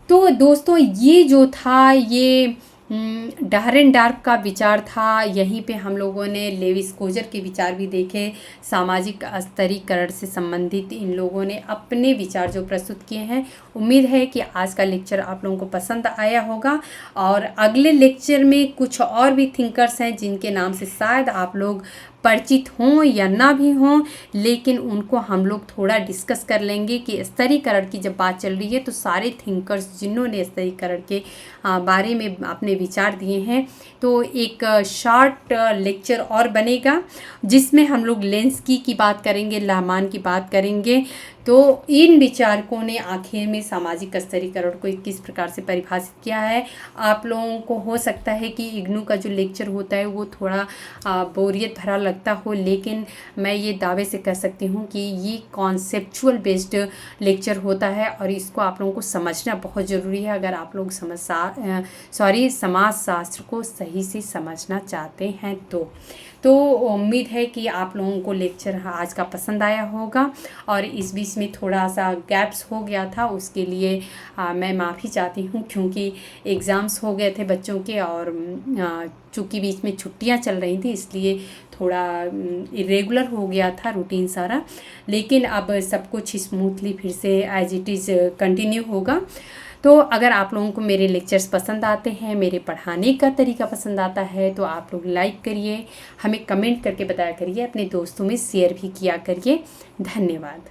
S1: तो दोस्तों ये जो था ये डायरेनडार्फ का विचार था। यहीं पे हम लोगों ने लेवी स्कोजर के विचार भी देखे। सामाजिक स्तरीकरण से संबंधित इन लोगों ने अपने विचार जो प्रस्तुत किए हैं। उम्मीद है कि आज का लेक्चर आप लोगों को पसंद आया होगा और अगले लेक्चर में कुछ और भी थिंकर्स हैं जिनके नाम से शायद आप लोग परिचित हों या ना भी हों, लेकिन उनको हम लोग थोड़ा डिस्कस कर लेंगे कि स्तरीकरण की जब बात चल रही है तो सारे थिंकर्स जिन्होंने स्तरीकरण के बारे में अपने विचार दिए हैं, तो एक शॉर्ट लेक्चर और बनेगा जिसमें हम लोग लेंस्की की बात करेंगे, लाहमान की बात करेंगे। तो इन विचारकों ने आखिर में सामाजिक स्तरीकरण को किस प्रकार से परिभाषित किया है। आप लोगों को हो सकता है कि इग्नू का जो लेक्चर होता है वो थोड़ा बोरियत भरा लगता हो, लेकिन मैं ये दावे से कह सकती हूँ कि ये कॉन्सेप्चुअल बेस्ड लेक्चर होता है और इसको आप लोगों को समझना बहुत ज़रूरी है अगर आप लोग समाजशास्त्र को सही से समझना चाहते हैं। तो उम्मीद है कि आप लोगों को लेक्चर आज का पसंद आया होगा और इस बीच में थोड़ा सा गैप्स हो गया था, उसके लिए मैं माफ़ी चाहती हूँ क्योंकि एग्ज़ाम्स हो गए थे बच्चों के और चूँकि बीच में छुट्टियाँ चल रही थी इसलिए थोड़ा इरेगुलर हो गया था रूटीन सारा, लेकिन अब सब कुछ स्मूथली फिर से एज इट इज़ कंटिन्यू होगा। तो अगर आप लोगों को मेरे लेक्चर्स पसंद आते हैं, मेरे पढ़ाने का तरीका पसंद आता है, तो आप लोग लाइक करिए, हमें कमेंट करके बताया करिए, अपने दोस्तों में शेयर भी किया करिए। धन्यवाद।